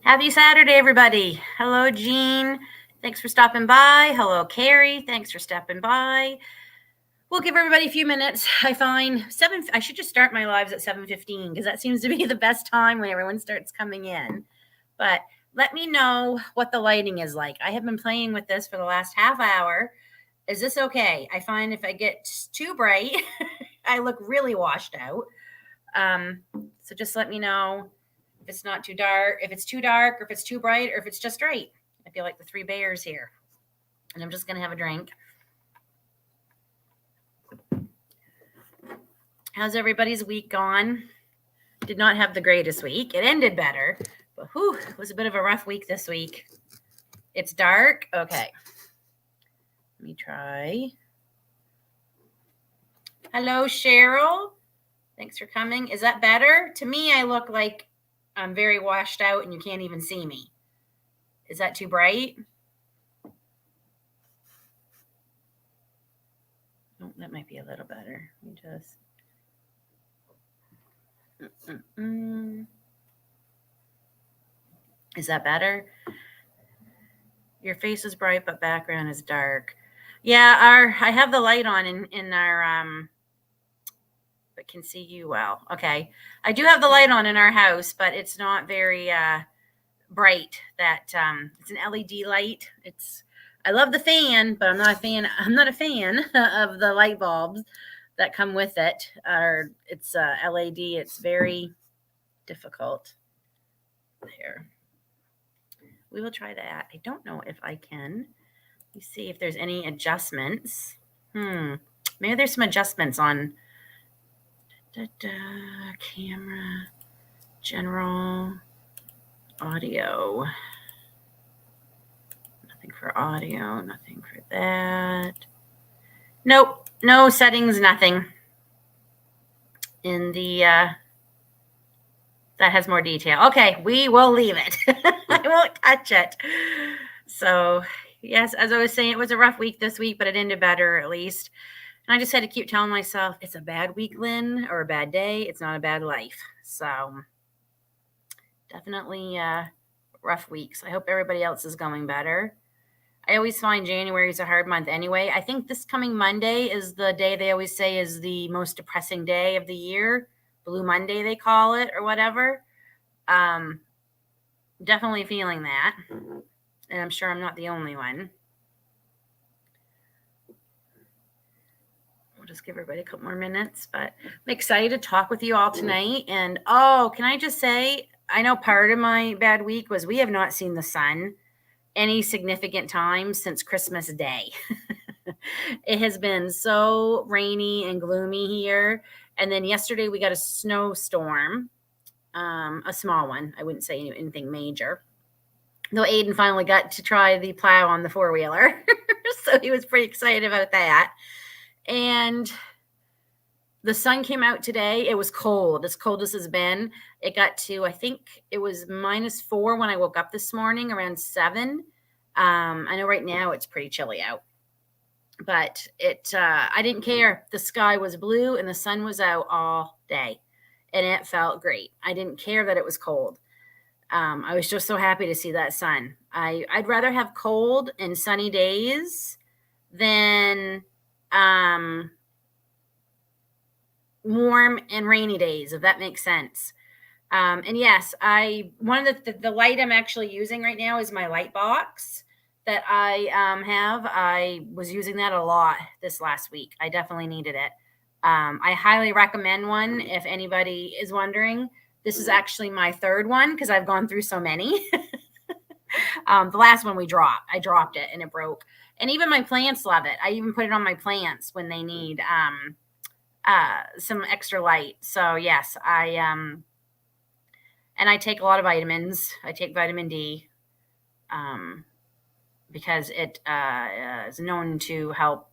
Happy Saturday, everybody. Hello, Jean. Thanks for stopping by. Hello, Carrie. Thanks for stopping by. We'll give everybody a few minutes. I find I should just start my lives at 7:15 because that seems to be the best time when everyone starts coming in. But let me know what the lighting is like. I have been playing with this for the last half hour. Is this okay? I find if I get too bright, I look really washed out. So just let me know if it's not too dark, if it's too dark, or if it's too bright, or if it's just right. I feel like the three bears here. And I'm just going to have a drink. How's everybody's week gone? Did not have the greatest week. It ended better, but it was a bit of a rough week this week. It's dark. Okay. Let me try. Hello, Cheryl. Thanks for coming. Is that better? To me, I look like I'm very washed out and you can't even see me. Is that too bright? Oh, that might be a little better. Let me just... Is that better? Your face is bright, but background is dark. Yeah, I have the light on in our but can see you well. Okay, I do have the light on in our house, but it's not very bright. That it's an LED light. I love the fan, but I'm not a fan of the light bulbs that come with it. Or it's LED. It's very difficult. There. We will try that. I don't know if I can. Let me see if there's any adjustments. Maybe there's some adjustments on camera, general, audio. Nothing for audio, nothing for that. Nope, no settings, nothing. In the that has more detail. Okay, we will leave it. I won't touch it. So, yes, as I was saying, it was a rough week this week, but it ended better at least. And I just had to keep telling myself, it's a bad week, Lynn, or a bad day. It's not a bad life. So, definitely rough weeks. I hope everybody else is going better. I always find January is a hard month anyway. I think this coming Monday is the day they always say is the most depressing day of the year. Blue Monday, they call it, or whatever. Definitely feeling that. And I'm sure I'm not the only one. We'll just give everybody a couple more minutes. But I'm excited to talk with you all tonight. And, can I just say, I know part of my bad week was we have not seen the sun any significant time since Christmas Day. It has been so rainy and gloomy here. And then yesterday we got a snowstorm, a small one. I wouldn't say anything major. Though Aiden finally got to try the plow on the four-wheeler. So he was pretty excited about that. And the sun came out today. It was cold, as cold as it's been. It got to, I think it was -4 when I woke up this morning, around 7. I know right now it's pretty chilly out. But I didn't care. The sky was blue and the sun was out all day. And it felt great. I didn't care that it was cold. I was just so happy to see that sun. I'd rather have cold and sunny days than warm and rainy days, if that makes sense. And yes, one of the light I'm actually using right now is my light box that I have. I was using that a lot this last week. I definitely needed it. I highly recommend one if anybody is wondering. This is actually my third one because I've gone through so many. The last one I dropped it and it broke. And even my plants love it. I even put it on my plants when they need some extra light. So yes, and I take a lot of vitamins. I take vitamin D because it is known to help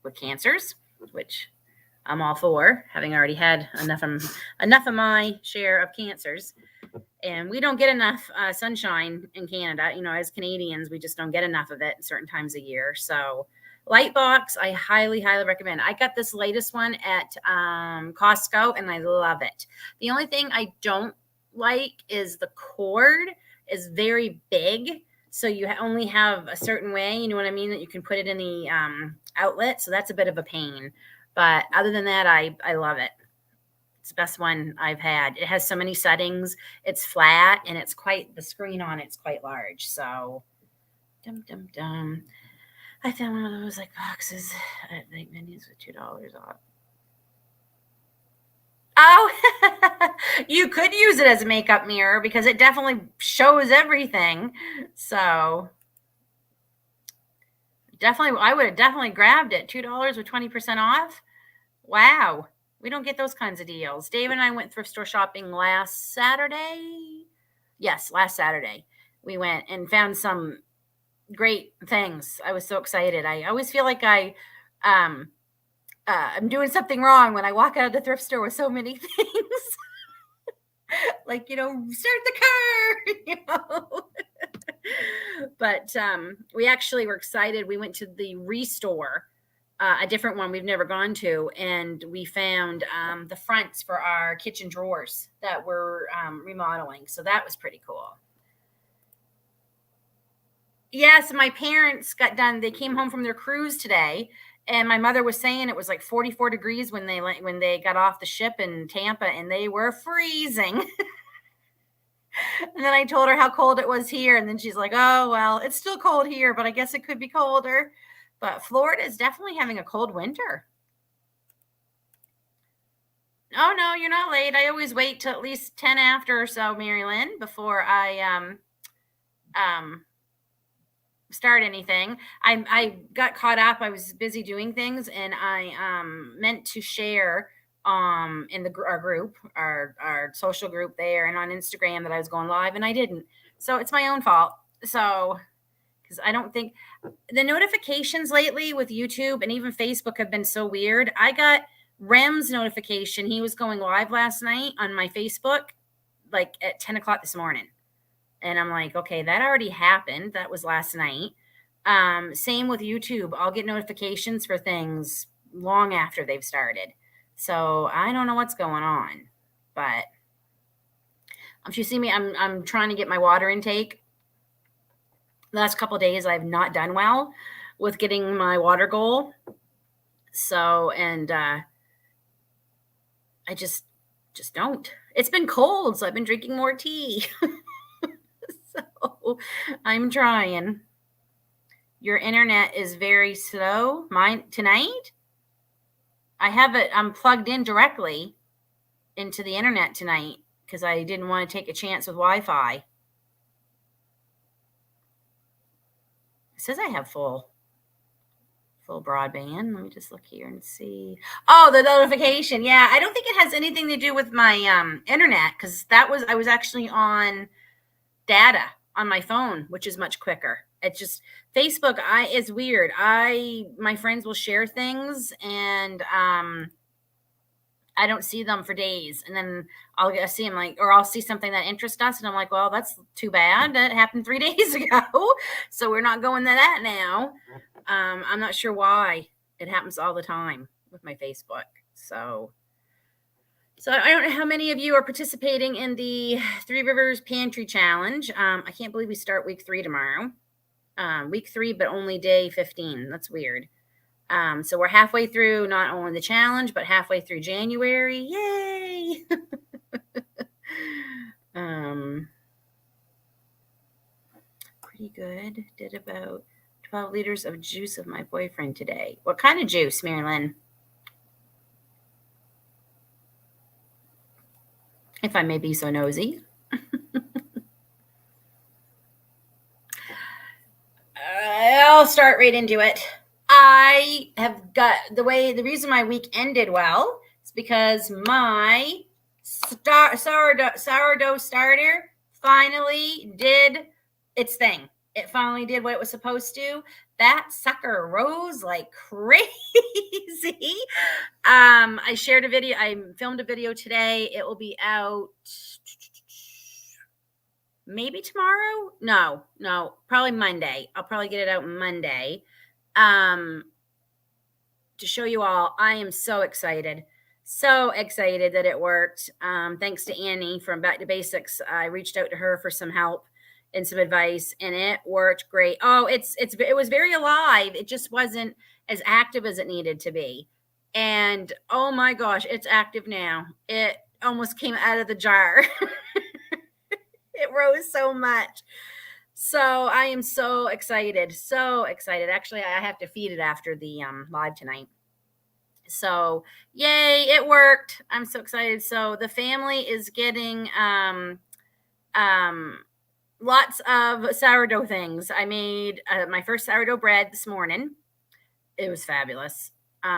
with cancers, which I'm all for, having already had enough of my share of cancers. And we don't get enough sunshine in Canada. As Canadians, we just don't get enough of it at certain times of year. So Lightbox, I highly, highly recommend. I got this latest one at Costco, and I love it. The only thing I don't like is the cord. is very big. So you only have a certain way, you know what I mean, that you can put it in the outlet. So that's a bit of a pain. But other than that, I love it. It's the best one I've had. It has so many settings. It's flat and it's the screen on it's quite large. So dum. I found one of those like boxes at like menus with $2 off. Oh, you could use it as a makeup mirror because it definitely shows everything. So definitely, I would have definitely grabbed it. $2 with 20% off. Wow. We don't get those kinds of deals. Dave and I went thrift store shopping last Saturday. Yes, last Saturday. We went and found some great things. I was so excited. I always feel like I'm doing something wrong when I walk out of the thrift store with so many things. Like, start the car, But we actually were excited. We went to the Restore, a different one we've never gone to, and we found the fronts for our kitchen drawers that we're remodeling. So that was pretty cool. Yes, my parents got done. They came home from their cruise today, and my mother was saying it was like 44 degrees when they got off the ship in Tampa, and they were freezing. And then I told her how cold it was here, and then she's like, "Oh, well, it's still cold here, but I guess it could be colder." But Florida is definitely having a cold winter. Oh no, you're not late. I always wait till at least 10 after or so, Mary Lynn, before I start anything. I got caught up. I was busy doing things, and I meant to share in our group, our social group there, and on Instagram that I was going live, and I didn't. So it's my own fault. So because I don't think the notifications lately with YouTube and even Facebook have been so weird. I got Rem's notification. He was going live last night on my Facebook, like at 10 o'clock this morning. And I'm like, okay, that already happened. That was last night. Same with YouTube. I'll get notifications for things long after they've started. So I don't know what's going on, but if you see me, I'm trying to get my water intake. The last couple of days, I've not done well with getting my water goal. So, and I just don't. It's been cold, so I've been drinking more tea. So I'm trying. Your internet is very slow. Mine tonight? I have it. I'm plugged in directly into the internet tonight because I didn't want to take a chance with Wi-Fi. It says I have full broadband. Let me just look here and see. Oh, the notification. Yeah, I don't think it has anything to do with my internet because I was actually on data on my phone, which is much quicker. It's just Facebook is weird. My friends will share things and I don't see them for days, and then I'll see them or I'll see something that interests us, and I'm like, well, that's too bad. That happened 3 days ago, so we're not going to that now. I'm not sure why. It happens all the time with my Facebook. So I don't know how many of you are participating in the Three Rivers Pantry Challenge. I can't believe we start week 3 tomorrow. Week 3, but only day 15. That's weird. So we're halfway through not only the challenge, but halfway through January. Yay! Pretty good. Did about 12 liters of juice of my boyfriend today. What kind of juice, Mary Lynn? If I may be so nosy. I'll start right into it. I have got the reason my week ended well is because my sourdough starter finally did its thing. It finally did what it was supposed to. That sucker rose like crazy. I shared a video. I filmed a video today. It will be out maybe tomorrow. No, probably Monday. I'll probably get it out Monday. To show you all. I am so excited that it worked. Thanks to Annie from Back to Basics. I reached out to her for some help, and some advice, and it worked great. Oh, it was very alive. It just wasn't as active as it needed to be. And oh my gosh, it's active now. It almost came out of the jar. It rose so much. So I am so excited. So excited. Actually, I have to feed it after the live tonight. So yay, it worked. I'm so excited. So the family is getting lots of sourdough things. I made my first sourdough bread this morning. It was fabulous.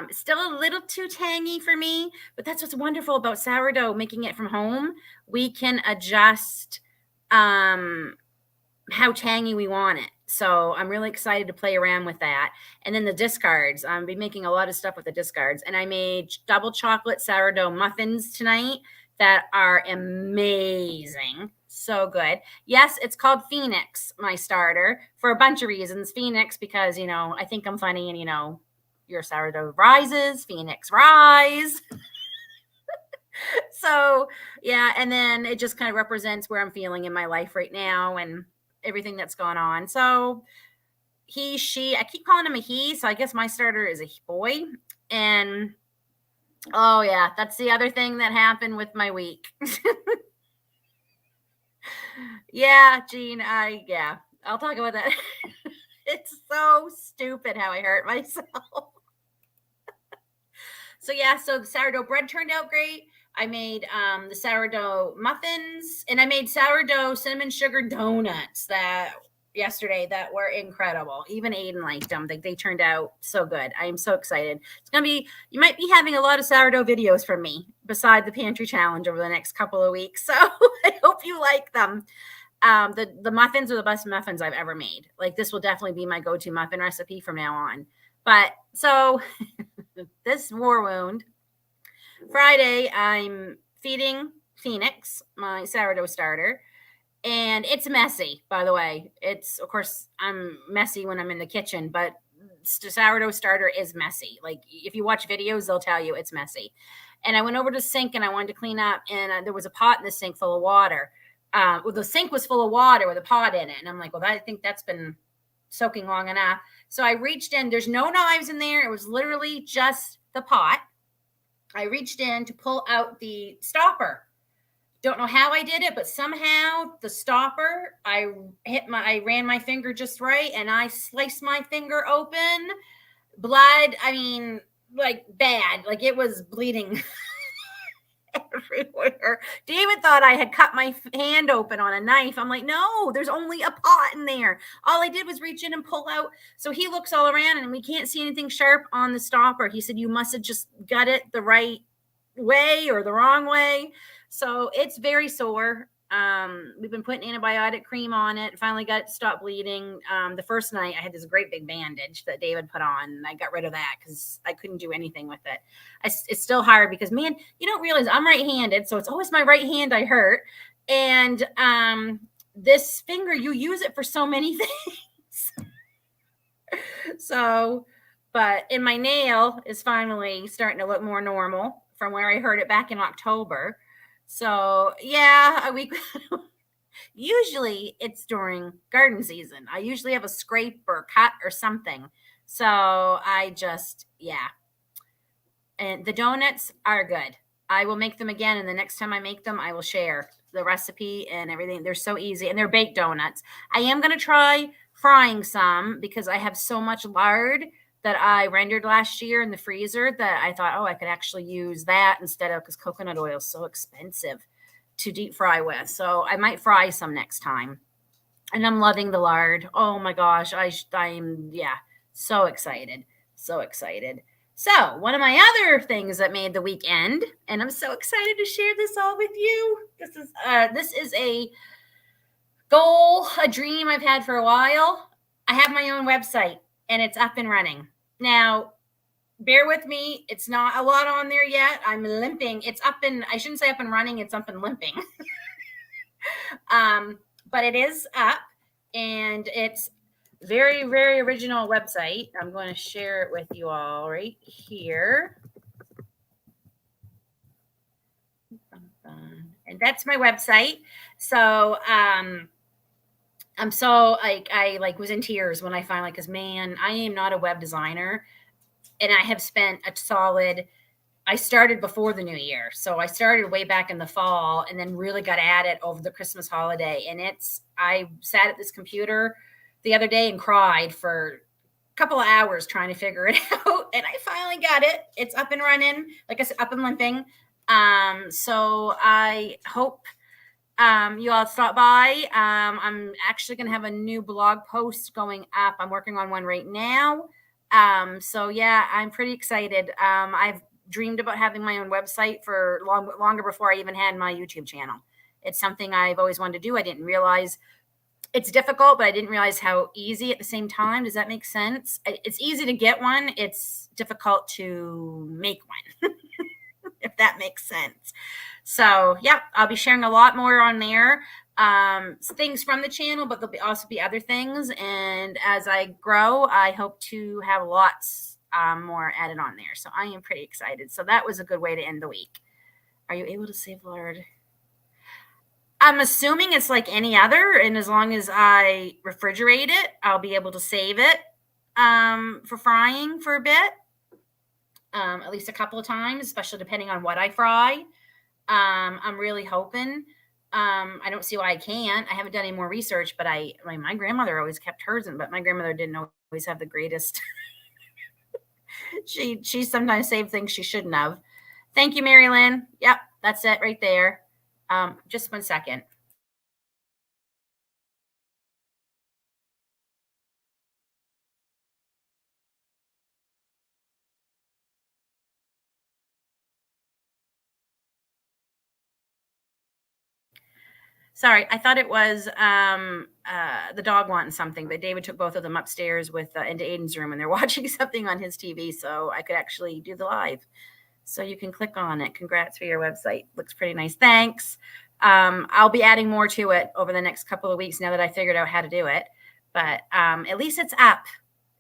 It's still a little too tangy for me, but that's what's wonderful about sourdough, making it from home. We can adjust how tangy we want it. So I'm really excited to play around with that. And then the discards. I've been making a lot of stuff with the discards. And I made double chocolate sourdough muffins tonight that are amazing. So good. Yes, it's called Phoenix, my starter, for a bunch of reasons. Phoenix, because, I think I'm funny and, your sourdough rises, Phoenix rise. So, yeah. And then it just kind of represents where I'm feeling in my life right now and everything that's gone on. So he, she, I keep calling him a he. So I guess my starter is a boy. And oh yeah, that's the other thing that happened with my week. Yeah, Gene, I'll talk about that. It's so stupid how I hurt myself. So yeah, so the sourdough bread turned out great. I made the sourdough muffins, and I made sourdough cinnamon sugar donuts yesterday that were incredible. Even Aiden liked them. They turned out so good. I am so excited. You might be having a lot of sourdough videos from me beside the Pantry Challenge over the next couple of weeks. So I hope you like them. The muffins are the best muffins I've ever made. Like, this will definitely be my go-to muffin recipe from now on. But so this war wound, Friday, I'm feeding Phoenix, my sourdough starter, and it's messy, by the way. Of course, I'm messy when I'm in the kitchen, but sourdough starter is messy. Like, if you watch videos, they'll tell you it's messy. And I went over to the sink and I wanted to clean up, and there was a pot in the sink full of water. Well, the sink was full of water with a pot in it. And I'm like, well, I think that's been soaking long enough. So I reached in. There's no knives in there. It was literally just the pot. I reached in to pull out the stopper. Don't know how I did it, but somehow the stopper, I ran my finger just right, and I sliced my finger open. Blood, I mean, like bad. Like, it was bleeding everywhere. David thought I had cut my hand open on a knife. I'm like, no, there's only a pot in there. All I did was reach in and pull out. So he looks all around and we can't see anything sharp on the stopper. He said, you must have just got it the right way or the wrong way. So it's very sore. We've been putting antibiotic cream on it. Finally got it to stop bleeding. The first night I had this great big bandage that David put on, and I got rid of that because I couldn't do anything with it. It's still hard because, man, you don't realize I'm right-handed, so it's always my right hand I hurt. And this finger, you use it for so many things. So, but in my nail is finally starting to look more normal from where I hurt it back in October. So yeah, usually it's during garden season. I usually have a scrape or cut or something. So I just, yeah. And the donuts are good. I will make them again. And the next time I make them, I will share the recipe and everything. They're so easy, and they're baked donuts. I am going to try frying some because I have so much lard that I rendered last year in the freezer that I thought, I could actually use that instead of, because coconut oil is so expensive to deep fry with. So I might fry some next time. And I'm loving the lard. Oh my gosh. I'm so excited. So excited. So one of my other things that made the weekend, and I'm so excited to share this all with you. This is a goal, a dream I've had for a while. I have my own website and it's up and running. Now, bear with me. It's not a lot on there yet. I'm limping. I shouldn't say up and running. It's up and limping. But it is up, and it's very, very original website. I'm going to share it with you all right here. And that's my website. So, I'm so like, I like was in tears when I finally, because man, I am not a web designer, and I have spent a solid, I started before the new year. So I started way back in the fall and then really got at it over the Christmas holiday. And I sat at this computer the other day and cried for a couple of hours trying to figure it out. And I finally got it. It's up and running, like I said, up and limping. So I hope you all stop by. I'm actually going to have a new blog post going up. I'm working on one right now. So yeah, I'm pretty excited. I've dreamed about having my own website for longer before I even had my YouTube channel. It's something I've always wanted to do. I didn't realize it's difficult, but I didn't realize how easy at the same time. Does that make sense? It's easy to get one. It's difficult to make one, if that makes sense. So yeah, I'll be sharing a lot more on there. Things from the channel, but there'll also be other things. And as I grow, I hope to have lots more added on there. So I am pretty excited. So that was a good way to end the week. Are you able to save lard? I'm assuming it's like any other, and as long as I refrigerate it, I'll be able to save it for frying for a bit, at least a couple of times, especially depending on what I fry. I'm really hoping. I don't see why I can't. I haven't done any more research, but my grandmother always kept hers in, but my grandmother didn't always have the greatest. she sometimes saved things she shouldn't have. Thank you, Mary Lynn. Yep, that's it right there. Just 1 second. Sorry, I thought it was the dog wanting something, but David took both of them upstairs into Aiden's room, and they're watching something on his TV, so I could actually do the live. So you can click on it. Congrats for your website. Looks pretty nice. Thanks. I'll be adding more to it over the next couple of weeks now that I figured out how to do it. But at least it's up.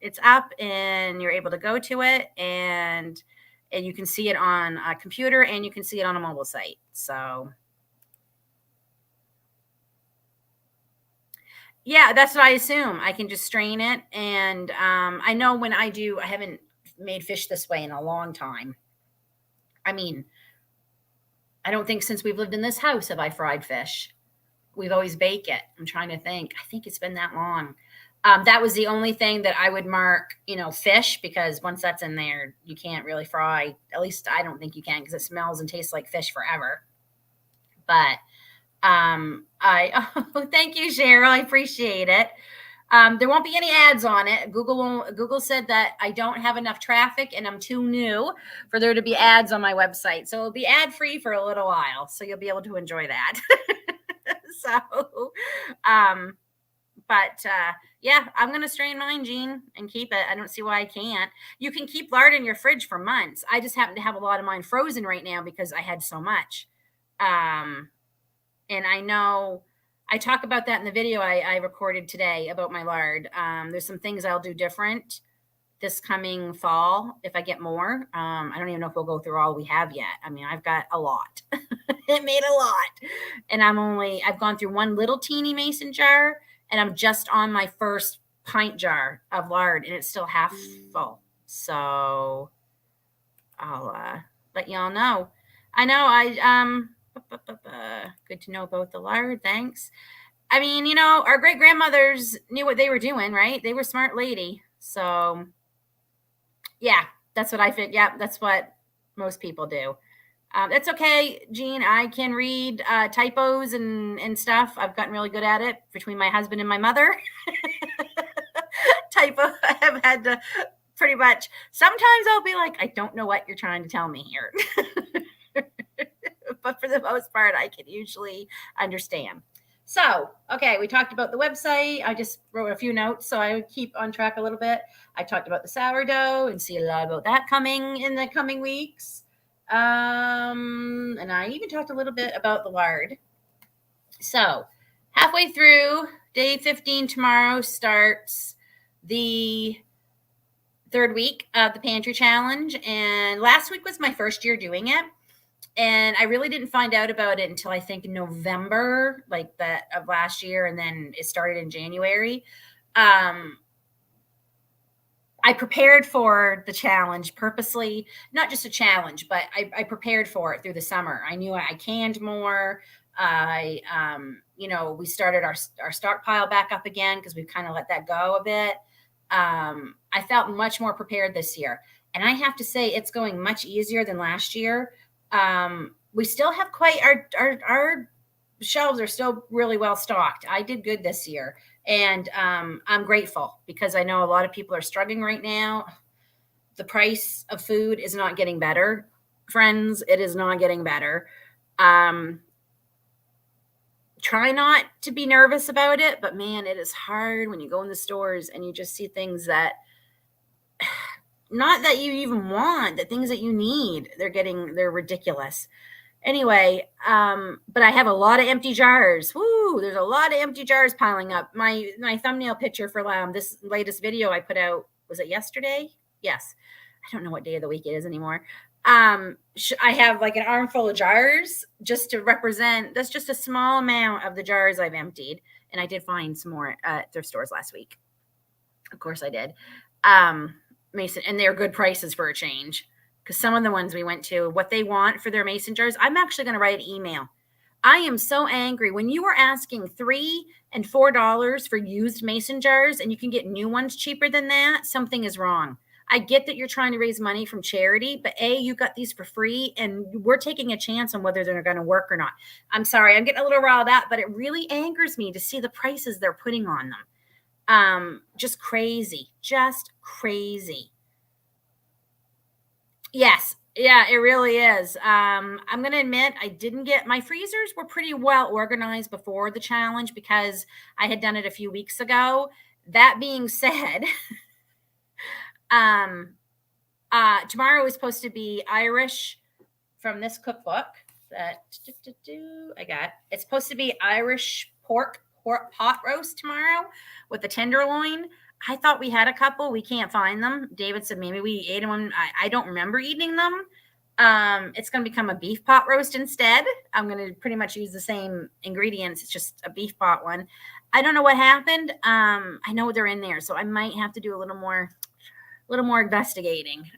It's up, and you're able to go to it, and you can see it on a computer, and you can see it on a mobile site. So yeah, that's what I assume. I can just strain it, and I know when I haven't made fish this way in a long time. I mean, I don't think since we've lived in this house have I fried fish. We've always baked it. I'm trying to think. I think it's been that long. That was the only thing that I would mark, fish, because once that's in there, you can't really fry. At least I don't think you can, because it smells and tastes like fish forever. But thank you, Cheryl. I appreciate it. There won't be any ads on it. Google said that I don't have enough traffic and I'm too new for there to be ads on my website. So it'll be ad free for a little while. So you'll be able to enjoy that. So, yeah, I'm going to strain mine, Jean, and keep it. I don't see why I can't. You can keep lard in your fridge for months. I just happen to have a lot of mine frozen right now because I had so much. And I know I talk about that in the video I recorded today about my lard. There's some things I'll do different this coming fall if I get more. I don't even know if we'll go through all we have yet. I mean, I've got a lot. It made a lot. And I've gone through one little teeny mason jar, and I'm just on my first pint jar of lard, and it's still half full. So I'll let y'all know. I know good to know about the lard. Thanks. I mean, our great grandmothers knew what they were doing, right? They were smart lady. So yeah, that's what I think. Yeah, that's what most people do. That's okay, Jean. I can read typos and stuff. I've gotten really good at it between my husband and my mother. Typo, I have had to pretty much. Sometimes I'll be like, I don't know what you're trying to tell me here. But for the most part, I can usually understand. So, okay, we talked about the website. I just wrote a few notes so I would keep on track a little bit. I talked about the sourdough and see a lot about that coming in the coming weeks. And I even talked a little bit about the lard. So, halfway through, day 15 tomorrow starts the third week of the Pantry Challenge. And last week was my first year doing it. And I really didn't find out about it until I think November, like that of last year. And then it started in January. I prepared for the challenge purposely, not just a challenge, but I prepared for it through the summer. I knew I canned more. We started our stockpile back up again because we've kind of let that go a bit. I felt much more prepared this year. And I have to say, it's going much easier than last year. We still have quite our shelves are still really well stocked. I did good this year. And I'm grateful because I know a lot of people are struggling right now. The price of food is not getting better. Friends, it is not getting better. Try not to be nervous about it, but man, it is hard when you go in the stores and you just see things that not that you even want, the things that you need, they're ridiculous. Anyway, but I have a lot of empty jars. Woo, there's a lot of empty jars piling up. My thumbnail picture for this latest video I put out, was it yesterday? Yes. I don't know what day of the week it is anymore. I have like an armful of jars just to represent, that's just a small amount of the jars I've emptied. And I did find some more at thrift stores last week. Of course I did. Mason, and they're good prices for a change. Because some of the ones we went to, what they want for their mason jars, I'm actually going to write an email. I am so angry. When you were asking $3 and $4 for used mason jars and you can get new ones cheaper than that, something is wrong. I get that you're trying to raise money from charity, but you got these for free and we're taking a chance on whether they're going to work or not. I'm sorry, I'm getting a little riled up, but it really angers me to see the prices they're putting on them. Just crazy. Yes. Yeah, it really is. I'm going to admit I didn't get, my freezers were pretty well organized before the challenge because I had done it a few weeks ago. That being said, tomorrow is supposed to be Irish from this cookbook that I got. It's supposed to be Irish pork pot roast tomorrow with the tenderloin. I thought we had a couple. We can't find them. David said maybe we ate them. I don't remember eating them. It's going to become a beef pot roast instead. I'm going to pretty much use the same ingredients. It's just a beef pot one. I don't know what happened. I know they're in there, so I might have to do a little more investigating.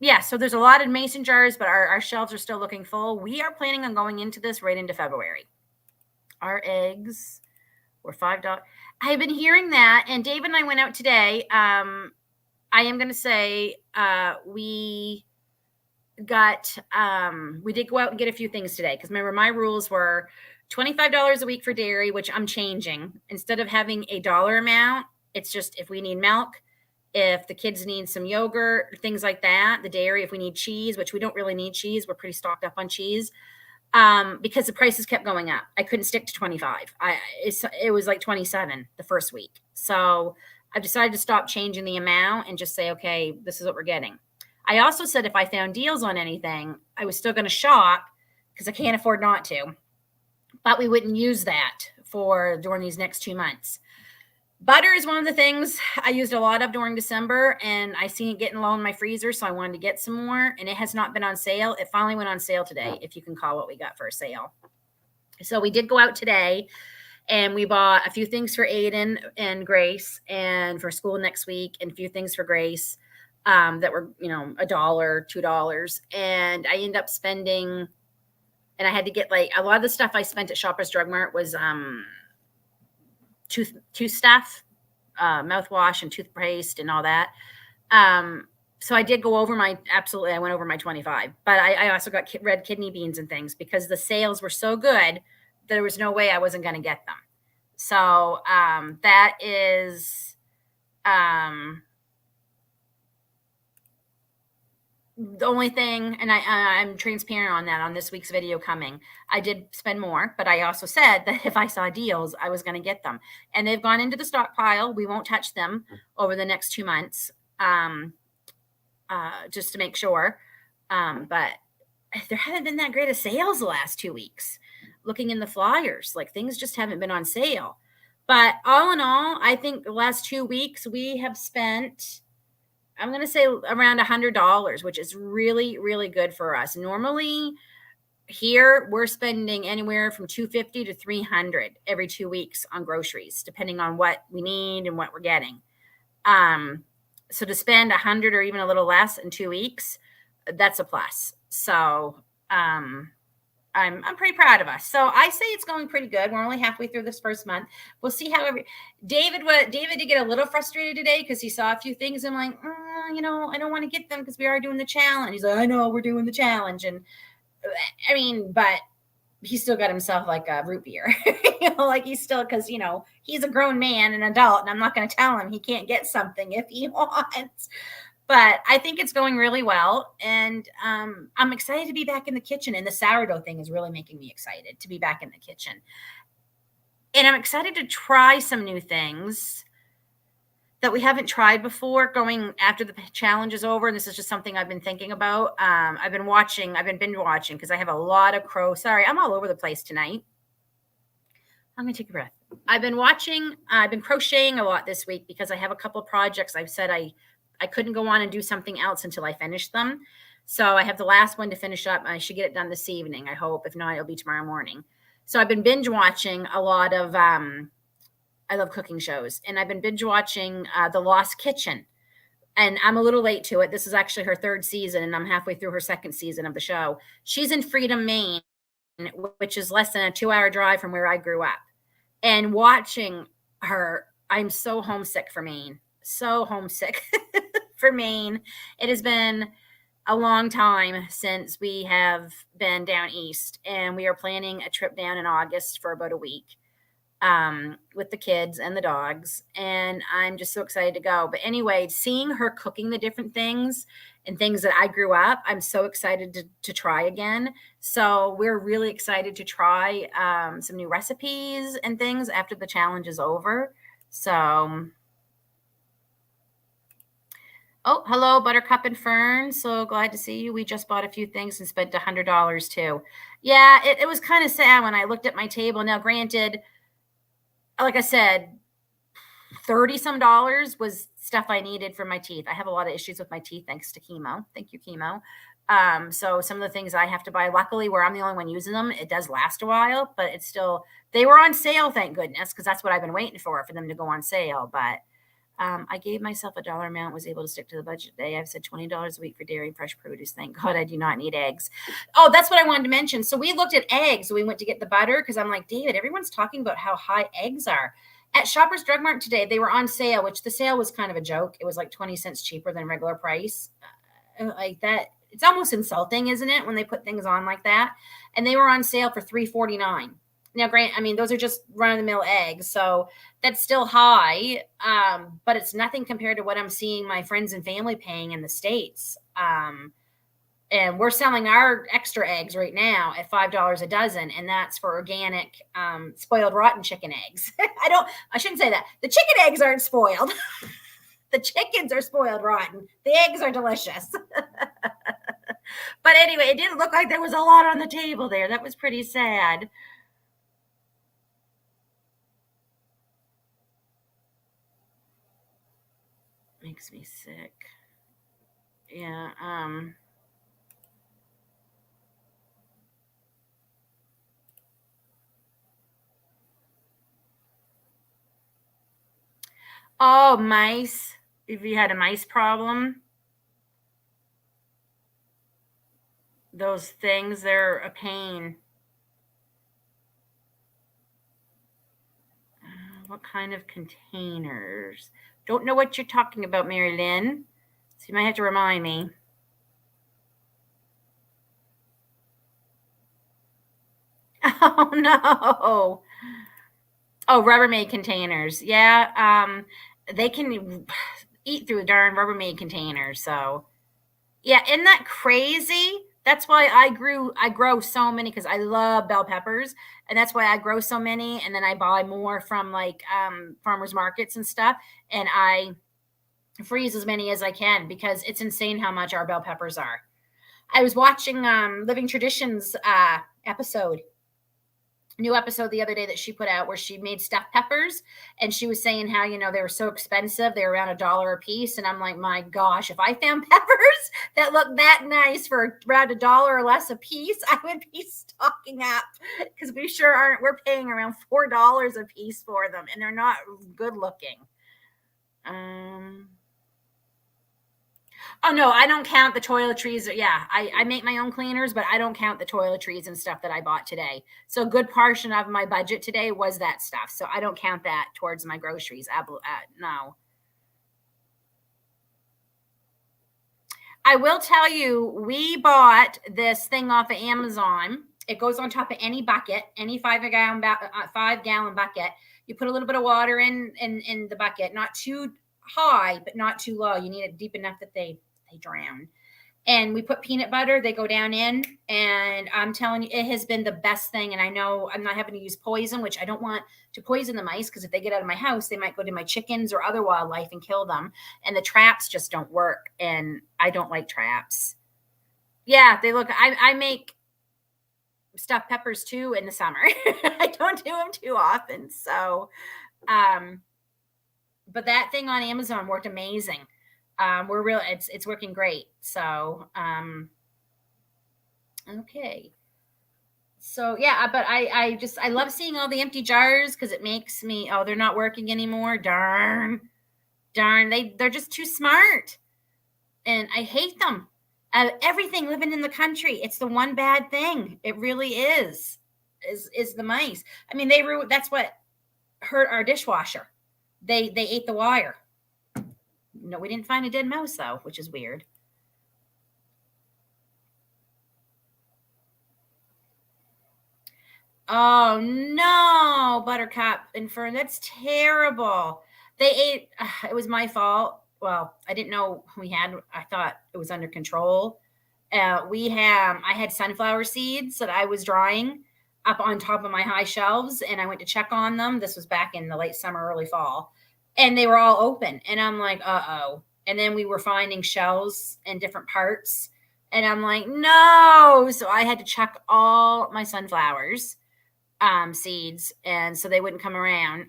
Yeah, so there's a lot of mason jars, but our shelves are still looking full. We are planning on going into this right into February. Our eggs were $5. I've been hearing that, and David and I went out today. I am going to say we did go out and get a few things today because remember my rules were $25 a week for dairy, which I'm changing. Instead of having a dollar amount, it's just if we need milk, if the kids need some yogurt, things like that, the dairy, if we need cheese, which we don't really need cheese. We're pretty stocked up on cheese. Because the prices kept going up. I couldn't stick to 25. It was like 27 the first week. So I've decided to stop changing the amount and just say, okay, this is what we're getting. I also said if I found deals on anything, I was still going to shop because I can't afford not to. But we wouldn't use that during these next 2 months. Butter is one of the things I used a lot of during December, and I seen it getting low in my freezer, so I wanted to get some more, and it has not been on sale. It finally went on sale today, if you can call what we got for a sale. So we did go out today, and we bought a few things for Aiden and Grace, and for school next week, and a few things for Grace that were, $1, $2, and I ended up spending, and I had to get like a lot of the stuff I spent at Shoppers Drug Mart was tooth stuff, mouthwash and toothpaste and all that. So I did go over I went over my 25, but I also got red kidney beans and things because the sales were so good that there was no way I wasn't going to get them. So that is the only thing, and I'm transparent on that on this week's video coming. I did spend more, but I also said that if I saw deals, I was going to get them. And they've gone into the stockpile. We won't touch them over the next 2 months just to make sure. But there haven't been that great of sales the last 2 weeks. Looking in the flyers, like things just haven't been on sale. But all in all, I think the last 2 weeks we have spent I'm going to say around $100, which is really, really good for us. Normally here we're spending anywhere from $250 to $300 every 2 weeks on groceries, depending on what we need and what we're getting. So to spend $100 or even a little less in 2 weeks, that's a plus. So, I'm pretty proud of us. So I say it's going pretty good. We're only halfway through this first month. We'll see how David did get a little frustrated today because he saw a few things. I'm like, I don't want to get them because we are doing the challenge. He's like, I know we're doing the challenge. And I mean, but he still got himself like a root beer, like he's still, because, he's a grown man, an adult, and I'm not going to tell him he can't get something if he wants. But I think it's going really well. And I'm excited to be back in the kitchen. And the sourdough thing is really making me excited to be back in the kitchen. And I'm excited to try some new things that we haven't tried before going after the challenge is over. And this is just something I've been thinking about. I've been binge watching because I have a lot of sorry, I'm all over the place tonight. I'm going to take a breath. I've been crocheting a lot this week because I have a couple of projects. I've said I couldn't go on and do something else until I finished them. So I have the last one to finish up. I should get it done this evening, I hope. If not, it'll be tomorrow morning. So I've been binge watching a lot of, I love cooking shows. And I've been binge watching The Lost Kitchen. And I'm a little late to it. This is actually her 3rd season, and I'm halfway through her 2nd season of the show. She's in Freedom, Maine, which is less than a 2-hour drive from where I grew up. And watching her, I'm so homesick for Maine. So homesick for Maine. It has been a long time since we have been down east, and we are planning a trip down in August for about a week with the kids and the dogs, and I'm just so excited to go. But anyway, seeing her cooking the different things and things that I grew up, I'm so excited to try again. So we're really excited to try some new recipes and things after the challenge is over. So oh, hello, Buttercup and Fern. So glad to see you. We just bought a few things and spent $100 too. Yeah, it was kind of sad when I looked at my table. Now, granted, like I said, 30 some dollars was stuff I needed for my teeth. I have a lot of issues with my teeth thanks to chemo. Thank you, chemo. So some of the things I have to buy, luckily, where I'm the only one using them, it does last a while, but it's still, they were on sale, thank goodness, because that's what I've been waiting for them to go on sale. But I gave myself a dollar amount, was able to stick to the budget today. I've said $20 a week for dairy and fresh produce. Thank God I do not need eggs. Oh, that's what I wanted to mention. So we looked at eggs. We went to get the butter because I'm like, David, everyone's talking about how high eggs are. At Shoppers Drug Mart today, they were on sale, which the sale was kind of a joke. It was like 20 cents cheaper than regular price. Like that. It's almost insulting, isn't it, when they put things on like that? And they were on sale for $3.49. Now, those are just run-of-the-mill eggs, so that's still high, but it's nothing compared to what I'm seeing my friends and family paying in the States. And we're selling our extra eggs right now at $5 a dozen, and that's for organic, spoiled rotten chicken eggs. I shouldn't say that. The chicken eggs aren't spoiled. The chickens are spoiled rotten. The eggs are delicious. But anyway, it didn't look like there was a lot on the table there. That was pretty sad. Makes me sick. Yeah. Oh, mice. If you had a mice problem, those things, they're a pain. What kind of containers? Don't know what you're talking about, Mary Lynn. So you might have to remind me. Oh, no. Oh, Rubbermaid containers. Yeah. They can eat through darn Rubbermaid containers. So, yeah. Isn't that crazy? That's why I grow so many, because I love bell peppers, and that's why I grow so many. And then I buy more from like farmers markets and stuff, and I freeze as many as I can because it's insane how much our bell peppers are. I was watching Living Traditions episode new episode the other day that she put out where she made stuffed peppers, and she was saying how, they were so expensive. They were around $1 a piece. And I'm like, my gosh, if I found peppers that look that nice for around $1 or less a piece, I would be stocking up, because we're paying around $4 a piece for them, and they're not good looking. Oh no, I don't count the toiletries. Yeah, I make my own cleaners, but I don't count the toiletries and stuff that I bought today. So a good portion of my budget today was that stuff. So I don't count that towards my groceries. No. I will tell you, we bought this thing off of Amazon. It goes on top of any bucket, any 5-gallon bucket. You put a little bit of water in the bucket, not too high, but not too low. You need it deep enough that they drown. And we put peanut butter. They go down in, and I'm telling you, it has been the best thing. And I know I'm not having to use poison, which I don't want to poison the mice, because if they get out of my house, they might go to my chickens or other wildlife and kill them. And the traps just don't work. And I don't like traps. Yeah, they look. I make stuffed peppers too in the summer. I don't do them too often. So, but that thing on Amazon worked amazing. It's working great. So, okay. So yeah, but I love seeing all the empty jars, because it makes me, they're not working anymore. Darn. They're just too smart, and I hate them. Everything living in the country, it's the one bad thing. It really is the mice. I mean, that's what hurt our dishwasher. They ate the wire. No, we didn't find a dead mouse though, which is weird. Oh no, Buttercup and Fern, that's terrible. They ate. It was my fault. Well, I didn't know I thought it was under control. I had sunflower seeds that I was drying up on top of my high shelves, and I went to check on them. This was back in the late summer, early fall, and they were all open. And I'm like, uh-oh. And then we were finding shells in different parts, and I'm like, no. So I had to check all my sunflowers seeds, and so they wouldn't come around.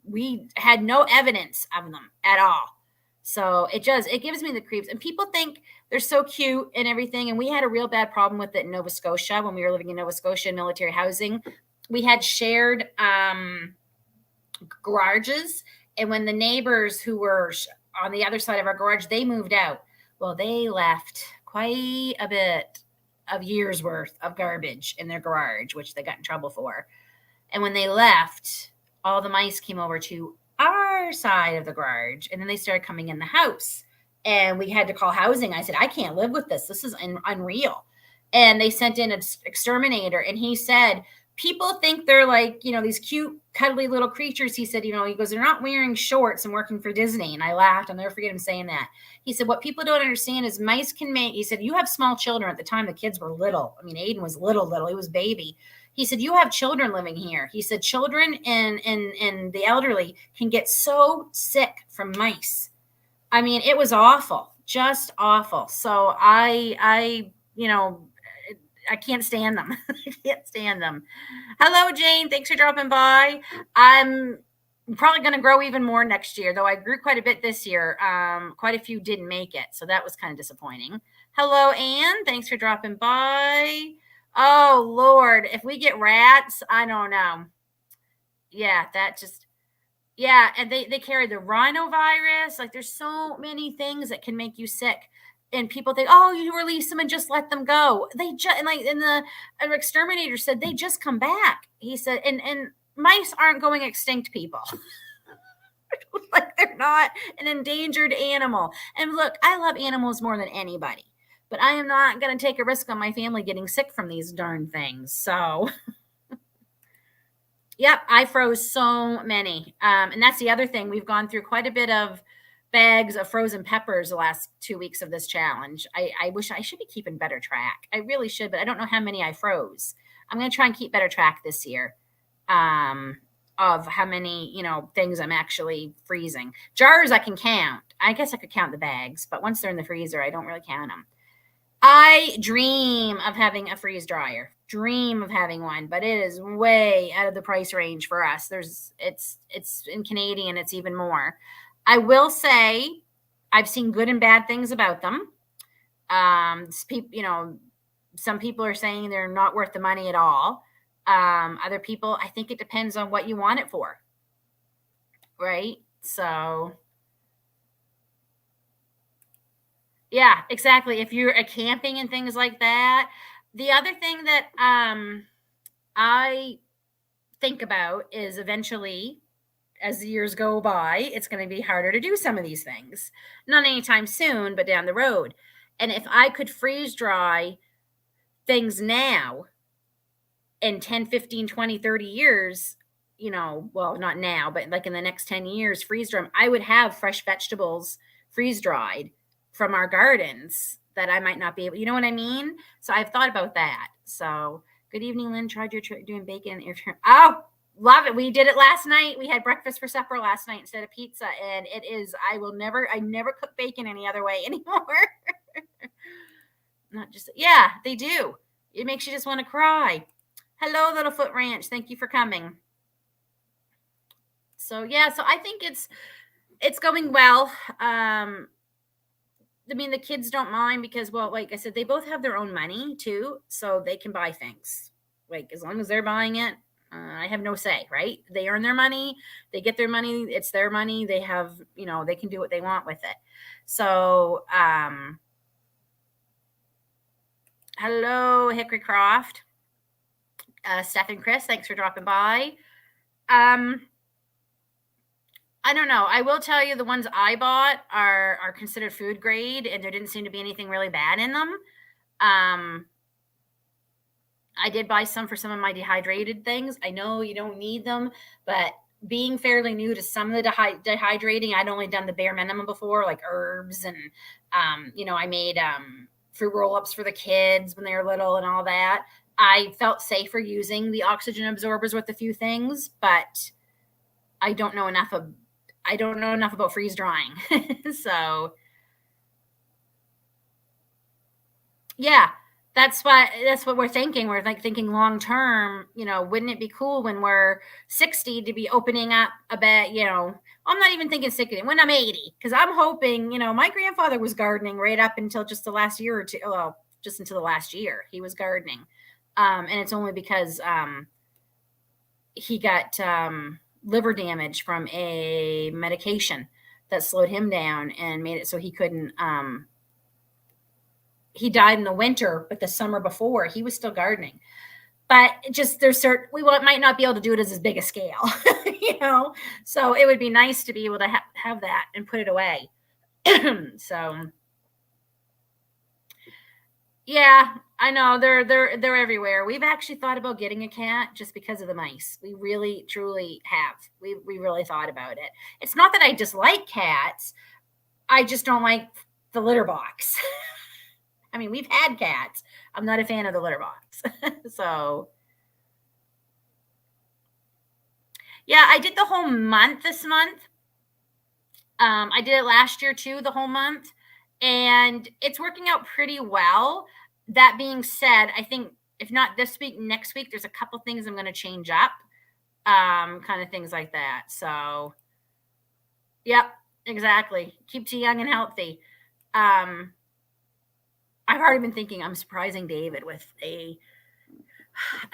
We had no evidence of them at all. So it gives me the creeps. And people think they're so cute and everything. And we had a real bad problem with it in Nova Scotia when we were living in Nova Scotia in military housing. We had shared garages. And when the neighbors who were on the other side of our garage, they moved out. Well, they left quite a bit of years worth of garbage in their garage, which they got in trouble for. And when they left, all the mice came over to our side of the garage, and then they started coming in the house, and we had to call housing. I said, I can't live with this. This is unreal. And they sent in an exterminator, and he said, people think they're like, these cute, cuddly little creatures. He said, he goes, they're not wearing shorts and working for Disney. And I laughed. I'll never forget him saying that. He said, what people don't understand is mice can make, he said, you have small children. At the time, the kids were little. I mean, Aiden was little. He was baby. He said, you have children living here. He said, children and the elderly can get so sick from mice. I mean, it was awful, just awful. So I can't stand them. I can't stand them. Hello, Jane. Thanks for dropping by. I'm probably going to grow even more next year, though I grew quite a bit this year. Quite a few didn't make it, so that was kind of disappointing. Hello, Anne. Thanks for dropping by. Oh, Lord. If we get rats, I don't know. Yeah, and they carry the rhinovirus. Like, there's so many things that can make you sick. And people think, oh, you release them and just let them go. And the exterminator said, they just come back. He said, and mice aren't going extinct, people. Like, they're not an endangered animal. And look, I love animals more than anybody, but I am not going to take a risk on my family getting sick from these darn things. So, yep, I froze so many. And that's the other thing. We've gone through quite a bit of bags of frozen peppers the last 2 weeks of this challenge. I wish I should be keeping better track. I really should, but I don't know how many I froze. I'm going to try and keep better track this year of how many, things I'm actually freezing. Jars I can count. I guess I could count the bags, but once they're in the freezer, I don't really count them. I dream of having a freeze dryer. Dream of having one, but it is way out of the price range for us. It's in Canadian, it's even more. I will say I've seen good and bad things about them. Some people are saying they're not worth the money at all. Other people, I think it depends on what you want it for. Right? So yeah, exactly. If you're camping and things like that. The other thing that I think about is eventually, as the years go by, it's going to be harder to do some of these things. Not anytime soon, but down the road. And if I could freeze dry things now in 10, 15, 20, 30 years, well, not now, but like in the next 10 years, freeze dry, I would have fresh vegetables freeze dried from our gardens that I might not be able, you know what I mean? So I've thought about that. So good evening, Lynn. Tried your doing bacon. Oh, love it. We did it last night. We had breakfast for supper last night instead of pizza. And it is, I never cook bacon any other way anymore. Not just, yeah, they do. It makes you just want to cry. Hello, Littlefoot Ranch. Thank you for coming. So yeah, so I think it's going well. I mean, the kids don't mind because, well, like I said, they both have their own money too, so they can buy things. Like as long as they're buying it, I have no say, right? They earn their money, they get their money, it's their money. They have, they can do what they want with it. So, hello, Hickory Croft. Steph and Chris, thanks for dropping by. I don't know. I will tell you the ones I bought are considered food grade, and there didn't seem to be anything really bad in them. I did buy some for some of my dehydrated things. I know you don't need them, but being fairly new to some of the dehydrating, I'd only done the bare minimum before, like herbs and, I made fruit roll-ups for the kids when they were little and all that. I felt safer using the oxygen absorbers with a few things, but I don't know enough about freeze drying. So yeah, that's what we're thinking. We're like thinking long term, wouldn't it be cool when we're 60 to be opening up a bit, I'm not even thinking 60 when I'm 80, because I'm hoping, my grandfather was gardening right up until just the last year or two. Well, just until the last year he was gardening. And it's only because he got liver damage from a medication that slowed him down and made it so he couldn't. He died in the winter, but the summer before he was still gardening. But just we might not be able to do it as big a scale, So it would be nice to be able to have that and put it away. So yeah, I know they're everywhere. We've actually thought about getting a cat just because of the mice. We really, truly have. We really thought about it. It's not that I dislike cats. I just don't like the litter box. I mean, we've had cats. I'm not a fan of the litter box. So yeah, I did the whole month this month. I did it last year too, the whole month. And it's working out pretty well. That being said, I think if not this week, next week, there's a couple things I'm going to change up, kind of things like that. So, yep, exactly. Keeps you young and healthy. I've already been thinking I'm surprising David with a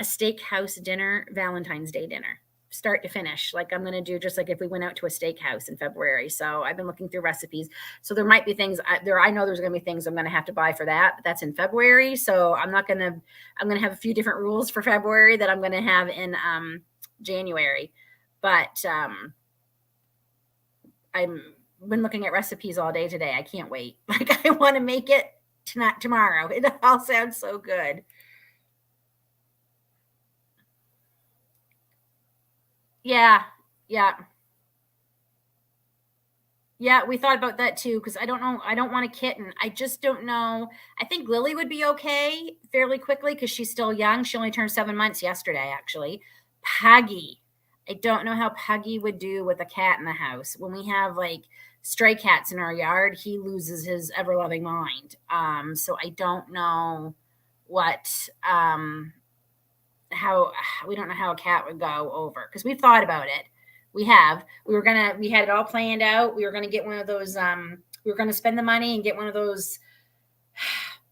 steakhouse dinner, Valentine's Day dinner. Start to finish, like I'm going to do just like if we went out to a steakhouse in February. So I've been looking through recipes. So there might be things I know there's going to be things I'm going to have to buy for that, but that's in February. So I'm going to have a few different rules for February that I'm going to have in January. But I've been looking at recipes all day today. I can't wait. Like I want to make it tomorrow. It all sounds so good. Yeah. Yeah, we thought about that too, because I don't know. I don't want a kitten. I just don't know. I think Lily would be okay fairly quickly because she's still young. She only turned 7 months yesterday, actually. Puggy. I don't know how Puggy would do with a cat in the house when we have like stray cats in our yard, he loses his ever-loving mind. So I don't know what how we don't know how a cat would go over, because we've thought about it. We had it all planned out. We were gonna get one of those. We were gonna spend the money and get one of those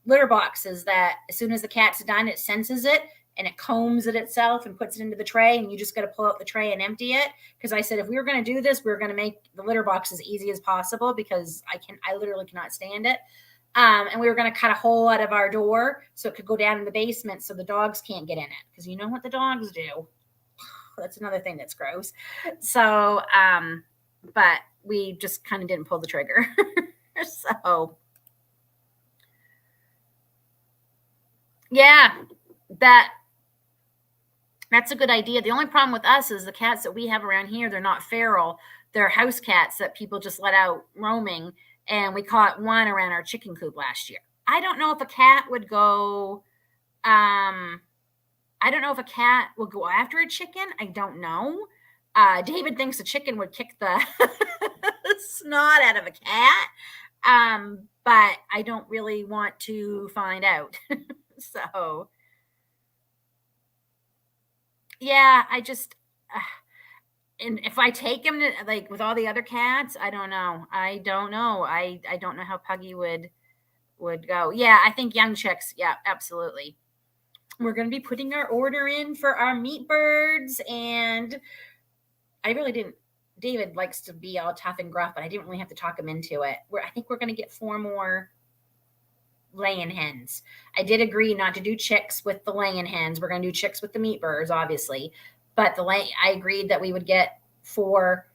litter boxes that as soon as the cat's done, it senses it and it combs it itself and puts it into the tray, and you just got to pull out the tray and empty it. Because I said, if we were going to do this, we were going to make the litter box as easy as possible, because I literally cannot stand it. And we were going to cut a hole out of our door so it could go down in the basement so the dogs can't get in it. Because you know what the dogs do. That's another thing that's gross. So, but we just kind of didn't pull the trigger. So, yeah, that's a good idea. The only problem with us is the cats that we have around here, they're not feral. They're house cats that people just let out roaming. And we caught one around our chicken coop last year. I don't know if a cat would go, I don't know if a cat will go after a chicken. I don't know. David thinks a chicken would kick the snot out of a cat. But I don't really want to find out. So, yeah, and if I take him to, like, with all the other cats, I don't know. I don't know how Puggy would go. Yeah, I think young chicks. Yeah, absolutely. We're going to be putting our order in for our meat birds, and I really didn't. David likes to be all tough and gruff, but I didn't really have to talk him into it. I think we're going to get 4 more laying hens. I did agree not to do chicks with the laying hens. We're going to do chicks with the meat birds, obviously. But I agreed that we would get 4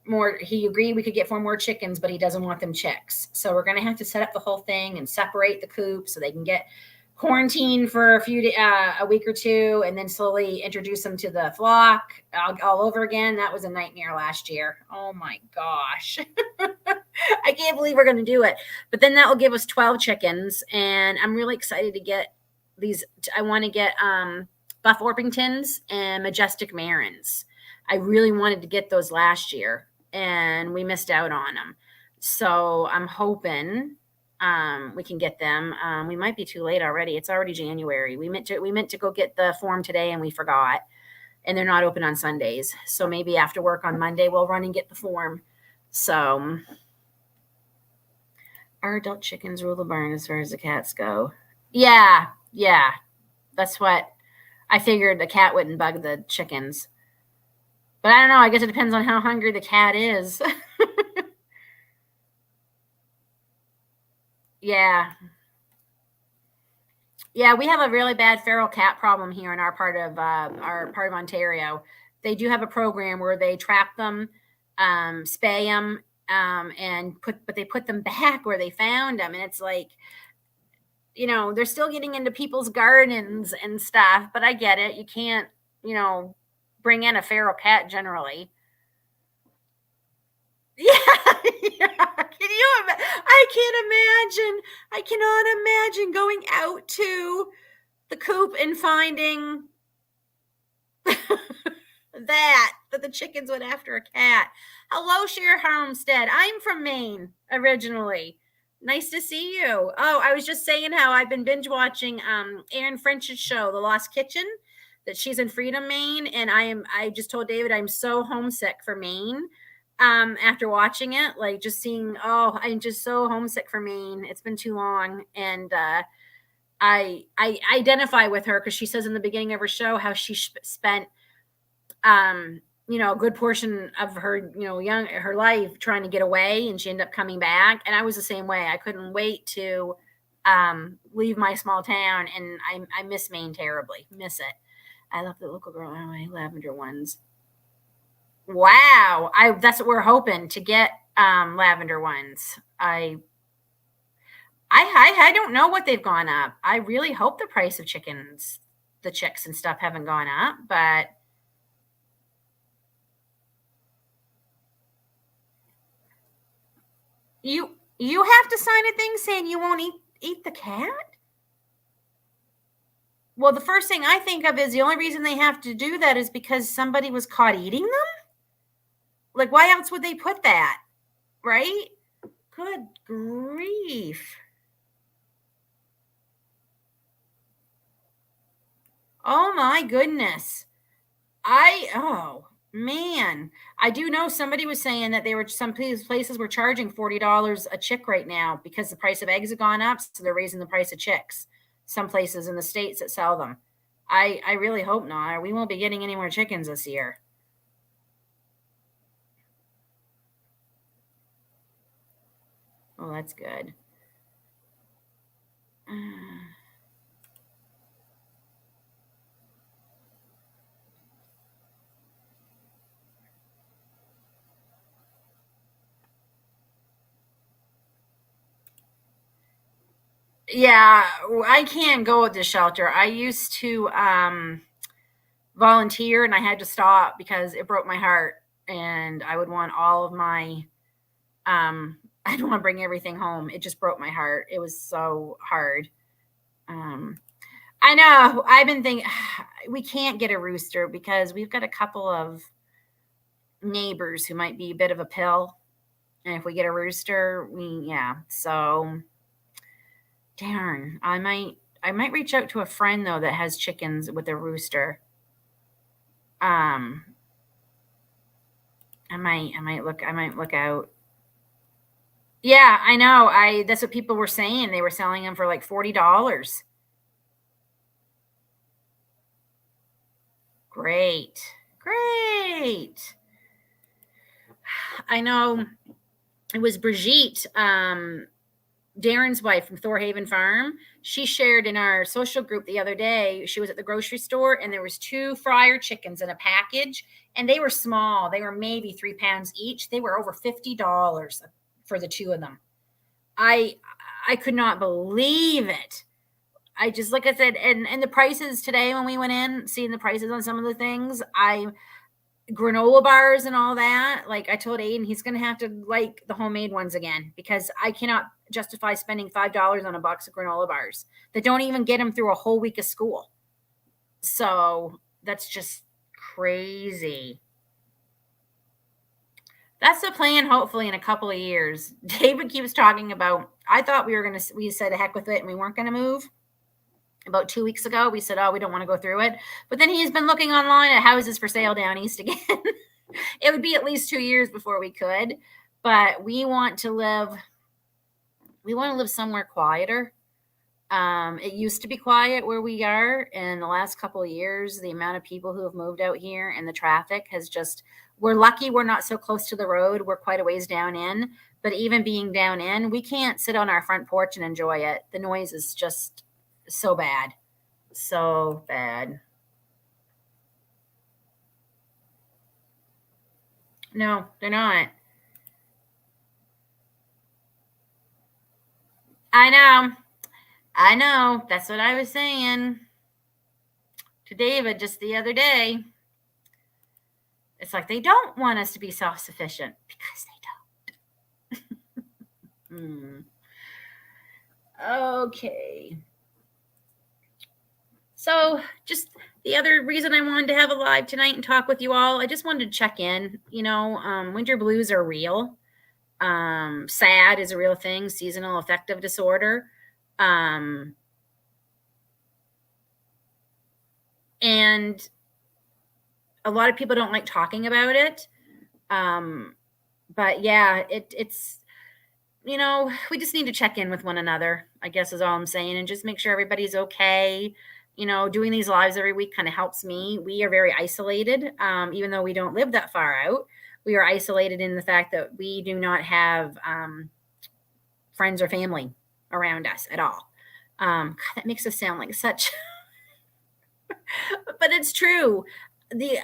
more. He agreed we could get 4 more chickens, but he doesn't want them chicks. So we're going to have to set up the whole thing and separate the coop so they can get quarantined for a week or 2, and then slowly introduce them to the flock all over again. That was a nightmare last year. Oh my gosh. I can't believe we're going to do it. But then that will give us 12 chickens, and I'm really excited to get these. I want to get Buff Orpingtons and Majestic Marins. I really wanted to get those last year, and we missed out on them. So I'm hoping we can get them. We might be too late already. It's already January. We meant to go get the form today, and we forgot. And they're not open on Sundays. So maybe after work on Monday, we'll run and get the form. So our adult chickens rule the barn as far as the cats go. Yeah. That's what I figured. The cat wouldn't bug the chickens. But I don't know. I guess it depends on how hungry the cat is. Yeah. Yeah, we have a really bad feral cat problem here in our part of Ontario. They do have a program where they trap them, spay them, but they put them back where they found them, and it's like, they're still getting into people's gardens and stuff. But I get it. You can't, bring in a feral cat generally. Yeah. I cannot imagine going out to the coop and finding that the chickens went after a cat. Hello, Sheer Homestead. I'm from Maine originally. Nice to see you. Oh, I was just saying how I've been binge watching Erin French's show, The Lost Kitchen, that she's in Freedom, Maine, and I just told David I'm so homesick for Maine. After watching it, like just seeing, I'm just so homesick for Maine. It's been too long. And I identify with her because she says in the beginning of her show how she spent, a good portion of her, her life trying to get away, and she ended up coming back. And I was the same way. I couldn't wait to leave my small town, and I miss Maine terribly. Miss it. I love the local girl lavender ones. Wow. That's what we're hoping to get, lavender ones. I don't know what they've gone up. I really hope the price of chickens, the chicks and stuff, haven't gone up, but you have to sign a thing saying you won't eat the cat? Well, the first thing I think of is the only reason they have to do that is because somebody was caught eating them. Like, why else would they put that? right? Good grief. Oh my goodness. Oh man. I do know somebody was saying that they were some places were charging $40 a chick right now because the price of eggs have gone up, so they're raising the price of chicks. Some places in the states that sell them. I really hope not. We won't be getting any more chickens this year. Oh, that's good. Yeah, I can't go with the shelter. I used to volunteer and I had to stop because it broke my heart and I would want all of my I don't want to bring everything home. It just broke my heart. It was so hard. Um I know. I've been thinking we can't get a rooster because we've got a couple of neighbors who might be a bit of a pill. And if we get a rooster, yeah. So darn, I might reach out to a friend though that has chickens with a rooster. Um, I might look out. Yeah, I know. That's what people were saying. They were selling them for like $40. Great, great. I know. It was Brigitte, Darren's wife from Thorhaven Farm. She shared in our social group the other day. She was at the grocery store and there was 2 fryer chickens in a package, and they were small. They were maybe 3 pounds each. They were over $50 for the 2 of them. I I could not believe it. I just like I said, and the prices today when we went in, seeing the prices on some of the things, I granola bars and all that. Like I told Aiden, he's going to have to like the homemade ones again because I cannot justify spending $5 on a box of granola bars that don't even get him through a whole week of school. So that's just crazy. That's the plan. Hopefully, in a couple of years, David keeps talking about. I thought we were gonna. We said heck with it, and we weren't gonna move. About 2 weeks ago, we said, "Oh, we don't want to go through it." But then he's been looking online at houses for sale down east again. It would be at least 2 years before we could, but we want to live. We want to live somewhere quieter. It used to be quiet where we are, and the last couple of years, the amount of people who have moved out here and the traffic has just. We're lucky we're not so close to the road. We're quite a ways down in, but even being down in, we can't sit on our front porch and enjoy it. The noise is just so bad. So bad. No, they're not. I know. I know. That's what I was saying to David just the other day. It's like they don't want us to be self sufficient because they don't. Okay. So, just the other reason I wanted to have a live tonight and talk with you all, I just wanted to check in. Winter blues are real. SAD is a real thing, seasonal affective disorder. And a lot of people don't like talking about it. But yeah, it's we just need to check in with one another, I guess is all I'm saying, and just make sure everybody's okay. Doing these lives every week kind of helps me. We are very isolated, even though we don't live that far out. We are isolated in the fact that we do not have friends or family around us at all. God, that makes us sound like such, but it's true.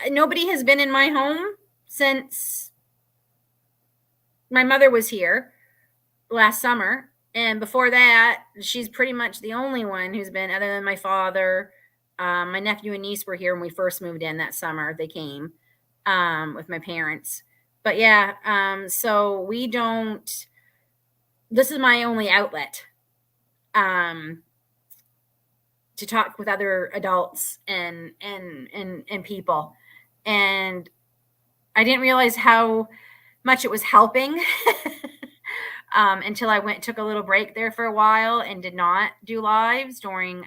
Nobody has been in my home since my mother was here last summer, and before that she's pretty much the only one who's been, other than my father. My nephew and niece were here when we first moved in that summer. They came with my parents, but yeah, so we don't. This is my only outlet to talk with other adults and people, and I didn't realize how much it was helping. Until I took a little break there for a while and did not do lives during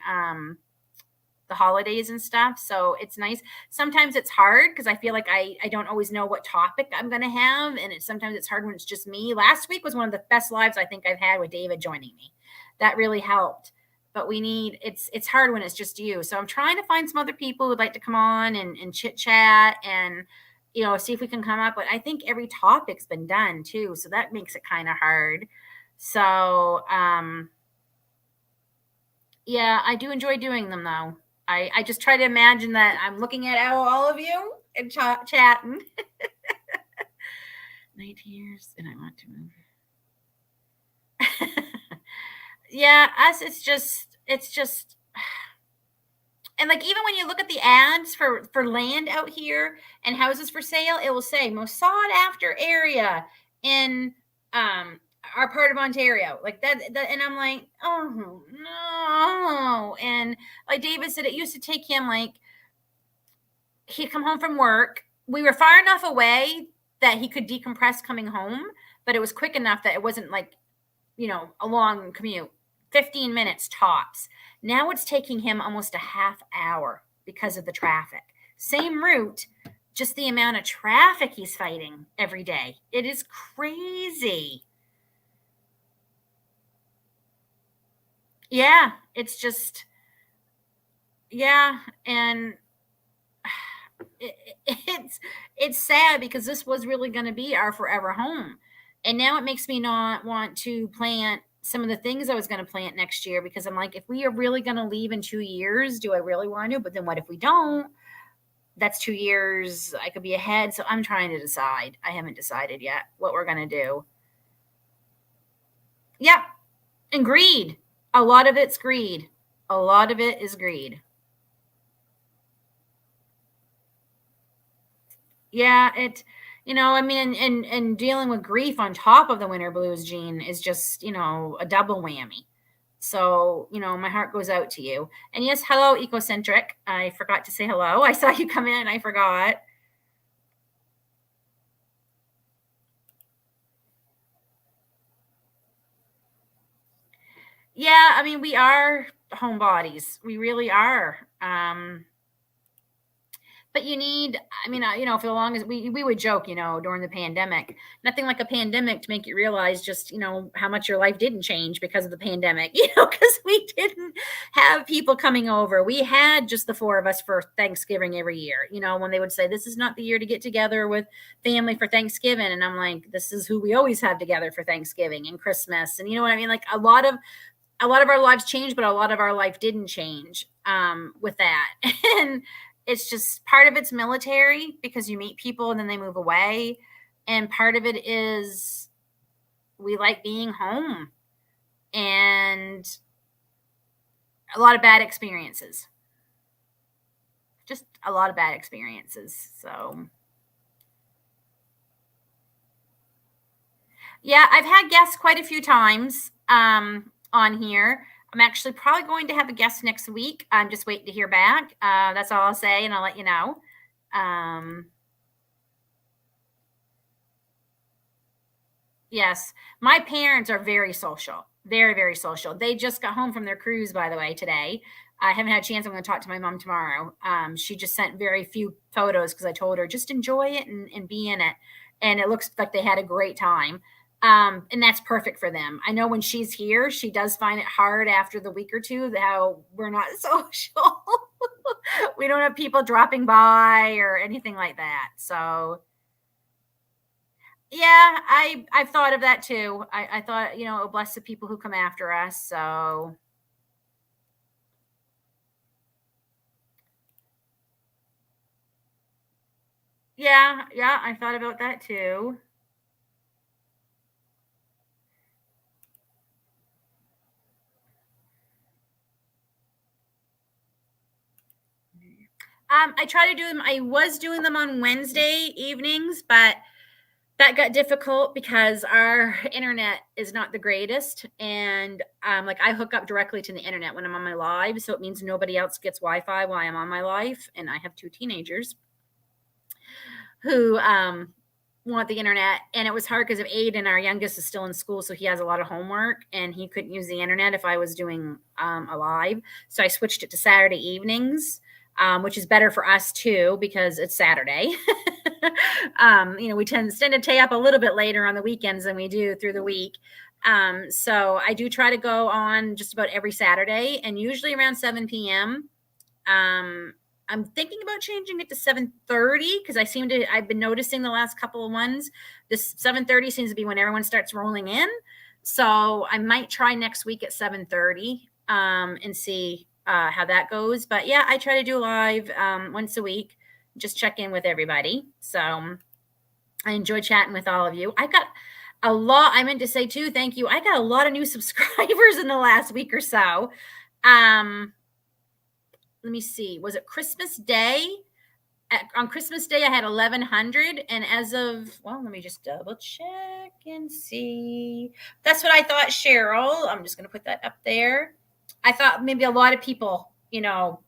the holidays and stuff. So it's nice. Sometimes it's hard because I feel like I don't always know what topic I'm going to have. And sometimes it's hard when it's just me. Last week was one of the best lives I think I've had with David joining me. That really helped. But it's hard when it's just you. So I'm trying to find some other people who'd like to come on and chit chat and, see if we can come up. But I think every topic's been done too. So that makes it kind of hard. So, yeah, I do enjoy doing them though. I just try to imagine that I'm looking at all of you and chatting. 19 years and I want to move. Yeah, us, it's just, and like, even when you look at the ads for land out here and houses for sale, it will say most sought after area in, our part of Ontario, like that, and I'm like, oh no. And like David said, it used to take him, like, he'd come home from work. We were far enough away that he could decompress coming home, but it was quick enough that it wasn't like, a long commute, 15 minutes tops. Now it's taking him almost a half hour because of the traffic. Same route, just the amount of traffic he's fighting every day. It is crazy. Yeah, it's just, yeah. And it's sad because this was really going to be our forever home. And now it makes me not want to plant some of the things I was going to plant next year, because I'm like, if we are really going to leave in 2 years, do I really want to? But then what if we don't? That's 2 years I could be ahead. So I'm trying to decide. I haven't decided yet what we're going to do. Yeah. And greed. A lot of it's greed. A lot of it is greed. Yeah, I mean, and dealing with grief on top of the winter blues, Jean, is just, a double whammy. So, my heart goes out to you. And yes, hello, Ecocentric. I forgot to say hello. I saw you come in and I forgot. Yeah, I mean, we are homebodies. We really are. But you need, I mean, for the longest, we would joke, during the pandemic, nothing like a pandemic to make you realize just, how much your life didn't change because of the pandemic, because we didn't have people coming over. We had just the four of us for Thanksgiving every year, when they would say, this is not the year to get together with family for Thanksgiving. And I'm like, this is who we always have together for Thanksgiving and Christmas. And you know what I mean? Like, a lot of our lives changed, but a lot of our life didn't change with that. And it's just, part of it's military because you meet people and then they move away. And part of it is we like being home, and a lot of bad experiences. Just a lot of bad experiences. So, yeah, I've had guests quite a few times on here. I'm actually probably going to have a guest next week. I'm just waiting to hear back. That's all I'll say, and I'll let you know. Yes, my parents are very social, very, very social. They just got home from their cruise, by the way, today. I haven't had a chance. I'm going to talk to my mom tomorrow. She just sent very few photos because I told her just enjoy it and be in it. And it looks like they had a great time. And that's perfect for them. I know when she's here, she does find it hard after the week or two how we're not social. We don't have people dropping by or anything like that. So, yeah, I've thought of that too. I thought, oh, bless the people who come after us. So, yeah, I thought about that too. I try to do them. I was doing them on Wednesday evenings, but that got difficult because our internet is not the greatest. And like, I hook up directly to the internet when I'm on my live. So it means nobody else gets Wi-Fi while I'm on my live. And I have 2 teenagers who want the internet, and it was hard because of Aiden, our youngest, is still in school, so he has a lot of homework, and he couldn't use the internet if I was doing a live. So I switched it to Saturday evenings, which is better for us too because it's Saturday. We tend to stay up a little bit later on the weekends than we do through the week. So I do try to go on just about every Saturday, and usually around 7 p.m. I'm thinking about changing it to 7:30 because I've been noticing the last couple of ones. This 7:30 seems to be when everyone starts rolling in. So I might try next week at 7:30 and see how that goes. But yeah, I try to do live once a week, just check in with everybody. So I enjoy chatting with all of you. I got a lot, I meant to say too, thank you. I got a lot of new subscribers in the last week or so. Let me see. Was it Christmas Day? On Christmas Day, I had 1,100. And as of, well, let me just double check and see. That's what I thought, Cheryl. I'm just going to put that up there. I thought maybe a lot of people, not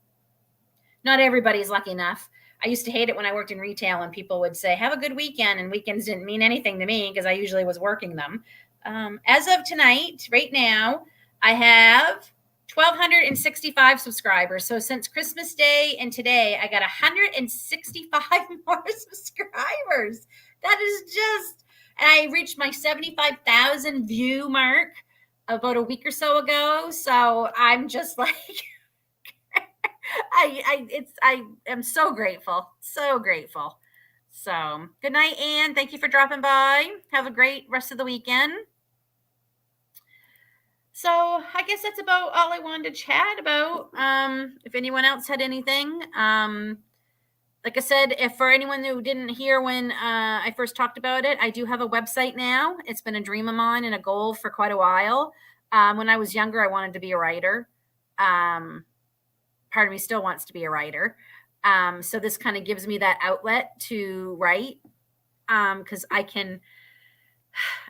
everybody's lucky enough. I used to hate it when I worked in retail and people would say, have a good weekend. And weekends didn't mean anything to me because I usually was working them. As of tonight, right now, I have 1,265 subscribers. So since Christmas Day and today, I got 165 more subscribers. That is just, and I reached my 75,000 view mark about a week or so ago. So I'm just like, I am so grateful. So grateful. So good night, Anne. Thank you for dropping by. Have a great rest of the weekend. So I guess that's about all I wanted to chat about. If anyone else had anything, like I said, if for anyone who didn't hear when I first talked about it, I do have a website now. It's been a dream of mine and a goal for quite a while. When I was younger, I wanted to be a writer. Part of me still wants to be a writer. So this kind of gives me that outlet to write because I can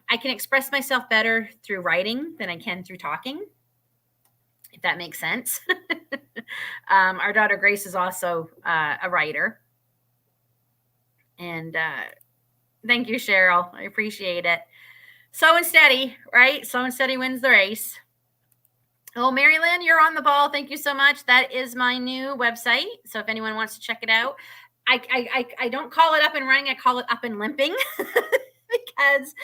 express myself better through writing than I can through talking, if that makes sense. Our daughter Grace is also a writer. And thank you, Cheryl. I appreciate it. Slow and steady, right? Slow and steady wins the race. Oh, Mary Lynn, you're on the ball. Thank you so much. That is my new website. So if anyone wants to check it out, I don't call it up and running. I call it up and limping because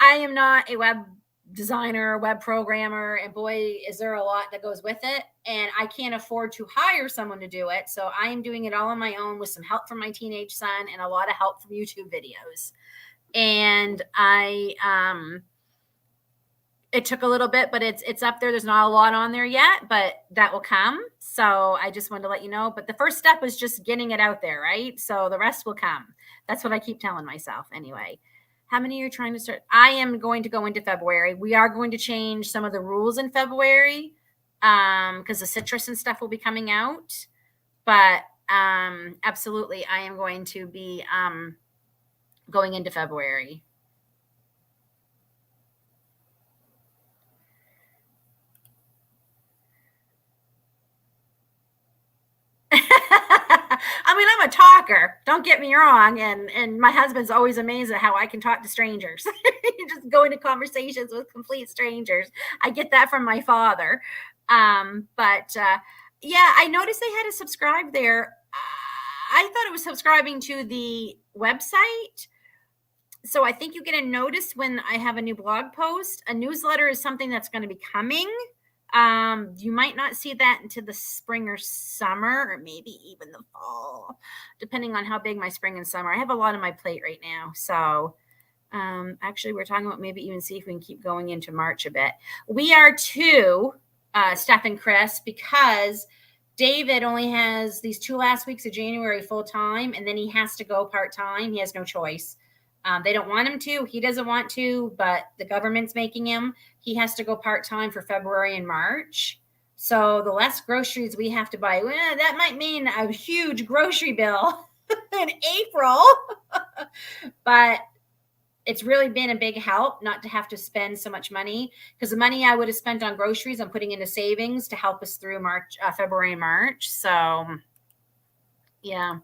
I am not a web designer, web programmer, and boy, is there a lot that goes with it. And I can't afford to hire someone to do it. So I am doing it all on my own with some help from my teenage son and a lot of help from YouTube videos. And it took a little bit, but it's up there. There's not a lot on there yet, but that will come. So I just wanted to let you know. But the first step is just getting it out there, right? So the rest will come. That's what I keep telling myself anyway. How many are you trying to start? I am going to go into February. We are going to change some of the rules in February because the citrus and stuff will be coming out. But absolutely, I am going to be going into February. I mean, I'm a talker. Don't get me wrong. And my husband's always amazed at how I can talk to strangers. Just go into conversations with complete strangers. I get that from my father. But yeah, I noticed they had to subscribe there. I thought it was subscribing to the website. So I think you get a notice when I have a new blog post. A newsletter is something that's going to be coming. You might not see that into the spring or summer, or maybe even the fall, depending on how big my spring and summer. I have a lot on my plate right now. So actually, we're talking about maybe even see if we can keep going into March a bit. We are too, Steph and Chris, because David only has these 2 last weeks of January full time, and then he has to go part time. He has no choice. They don't want him to. He doesn't want to, but the government's making him. He has to go part-time for February and March. So the less groceries we have to buy, that might mean a huge grocery bill in April. But it's really been a big help not to have to spend so much money, because the money I would have spent on groceries, I'm putting into savings to help us through February and March. So yeah.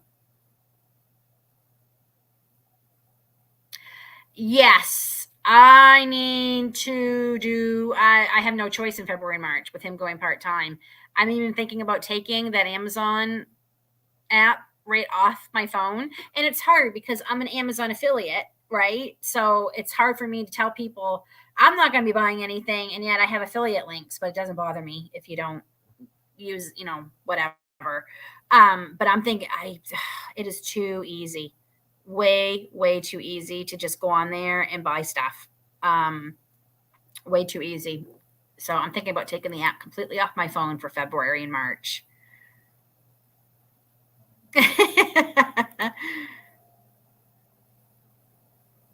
Yes, I need to do. I have no choice in February and March with him going part time. I'm even thinking about taking that Amazon app right off my phone, and it's hard because I'm an Amazon affiliate, right? So it's hard for me to tell people I'm not going to be buying anything, and yet I have affiliate links, but it doesn't bother me if you don't use, whatever. But I'm thinking it is too easy, way too easy to just go on there and buy stuff. Way too easy. So I'm thinking about taking the app completely off my phone for February and March.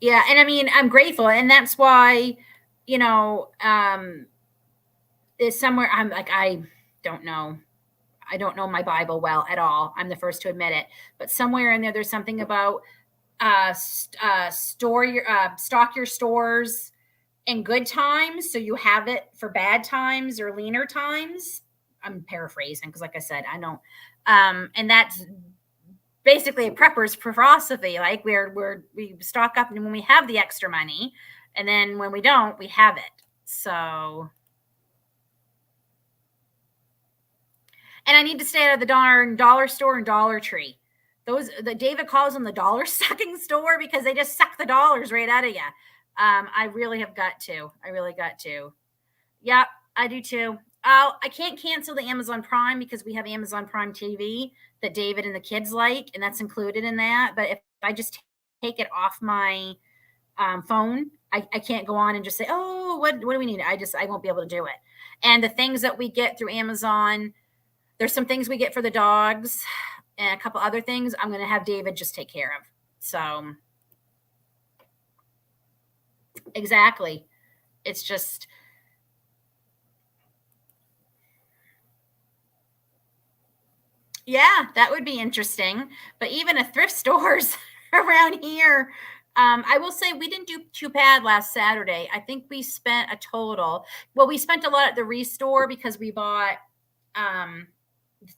Yeah, and I mean, I'm grateful, and that's why, you know, is somewhere I'm like, don't know. I don't know my Bible well at all. I'm the first to admit it. But somewhere in there's something about stock your stores in good times so you have it for bad times or leaner times. I'm paraphrasing because, like I said, I don't. And that's basically a prepper's philosophy. Like we stock up and when we have the extra money, and then when we don't, we have it. So, and I need to stay out of the darn dollar store and Dollar Tree. Those the David calls them the dollar sucking store because they just suck the dollars right out of you. I really have got to. I really got to. Yep, I do too. I can't cancel the Amazon Prime because we have Amazon Prime TV that David and the kids like, and that's included in that. But if I just take it off my phone, I can't go on and just say, oh, what do we need? I won't be able to do it. And the things that we get through Amazon, there's some things we get for the dogs and a couple other things I'm going to have David just take care of. So, exactly. It's just, yeah, that would be interesting. But even a thrift stores around here, I will say we didn't do too bad last Saturday. I think we spent a total. Well, we spent a lot at the Restore because we bought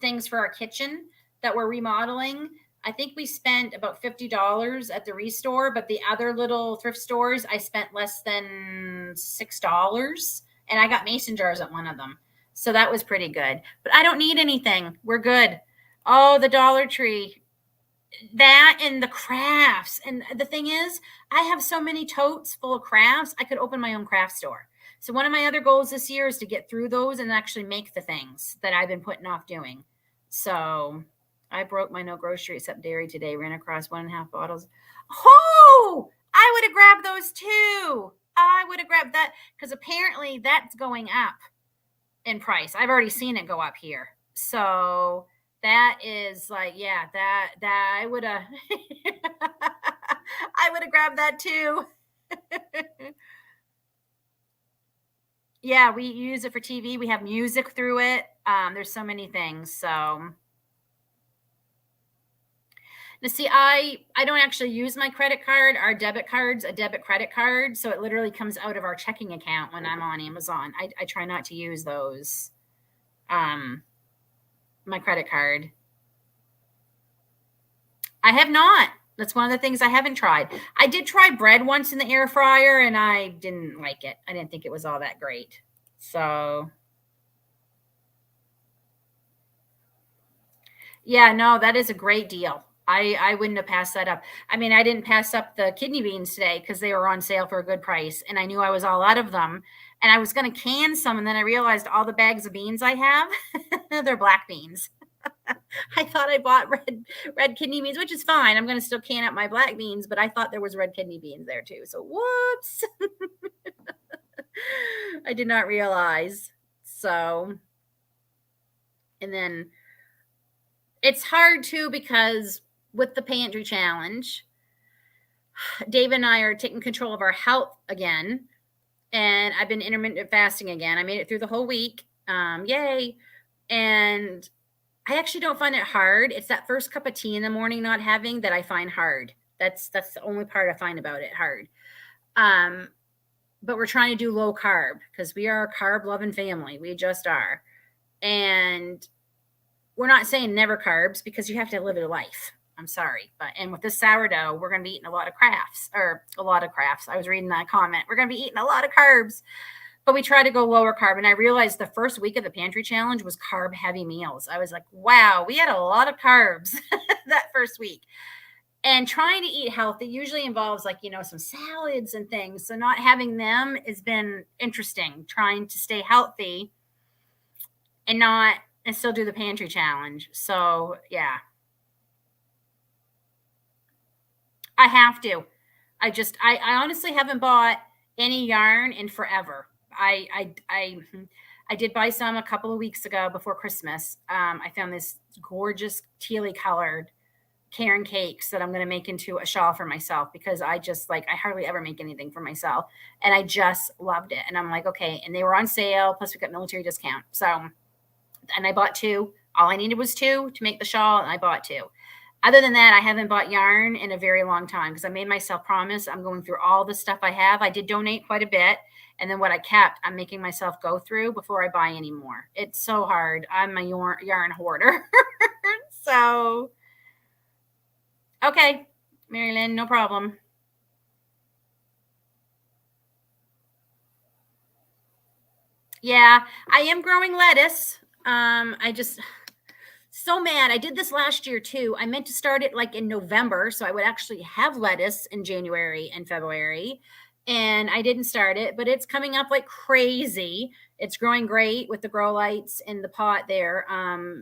things for our kitchen that we're remodeling. I think we spent about $50 at the Restore, but the other little thrift stores, I spent less than $6, and I got mason jars at one of them. So that was pretty good. But I don't need anything. We're good. Oh, the Dollar Tree. That and the crafts. And the thing is, I have so many totes full of crafts. I could open my own craft store. So one of my other goals this year is to get through those and actually make the things that I've been putting off doing. So I broke my no grocery except dairy today, ran across 1.5 bottles. Oh, I would have grabbed those too. I would have grabbed that because apparently that's going up in price. I've already seen it go up here. So that is like, yeah, that I would have I would have grabbed that too. Yeah, we use it for TV. We have music through it. There's so many things. So now, see, I don't actually use my credit card. Our debit card's a debit credit card, so it literally comes out of our checking account when I'm on Amazon. I try not to use those. My credit card. I have not. That's one of the things I haven't tried. I did try bread once in the air fryer, and I didn't like it. I didn't think it was all that great. So, yeah, no, that is a great deal. I wouldn't have passed that up. I mean, I didn't pass up the kidney beans today because they were on sale for a good price, and I knew I was all out of them. And I was going to can some, and then I realized all the bags of beans I have, they're black beans. I thought I bought red kidney beans, which is fine. I'm going to still can up my black beans, but I thought there was red kidney beans there too. So whoops. I did not realize. So, and then it's hard too because with the Pantry Challenge, Dave and I are taking control of our health again. And I've been intermittent fasting again. I made it through the whole week. Yay. And I actually don't find it hard. It's that first cup of tea in the morning not having that I find hard. That's the only part I find about it hard. But we're trying to do low carb because we are a carb loving family. We just are. And we're not saying never carbs because you have to live a life. I'm sorry. And with this sourdough, we're going to be eating a lot of crafts. I was reading that comment. We're going to be eating a lot of carbs. But we try to go lower carb. And I realized the first week of the Pantry Challenge was carb heavy meals. I was like, wow, we had a lot of carbs that first week. And trying to eat healthy usually involves some salads and things. So not having them has been interesting, trying to stay healthy and still do the Pantry Challenge. So yeah, I have to. I honestly haven't bought any yarn in forever. I did buy some a couple of weeks ago before Christmas. I found this gorgeous tealy colored Karen cakes that I'm going to make into a shawl for myself, because I hardly ever make anything for myself. And I just loved it. And I'm like, okay. And they were on sale. Plus we got military discount. So, and I bought two. All I needed was two to make the shawl. And I bought two. Other than that, I haven't bought yarn in a very long time, because I made myself promise I'm going through all the stuff I have. I did donate quite a bit. And then what I kept, I'm making myself go through before I buy any more. It's so hard. I'm a yarn hoarder. So, okay, Mary Lynn, no problem. Yeah, I am growing lettuce. So mad. I did this last year too. I meant to start it like in November, so I would actually have lettuce in January and February. And I didn't start it, but it's coming up like crazy. It's growing great with the grow lights in the pot there.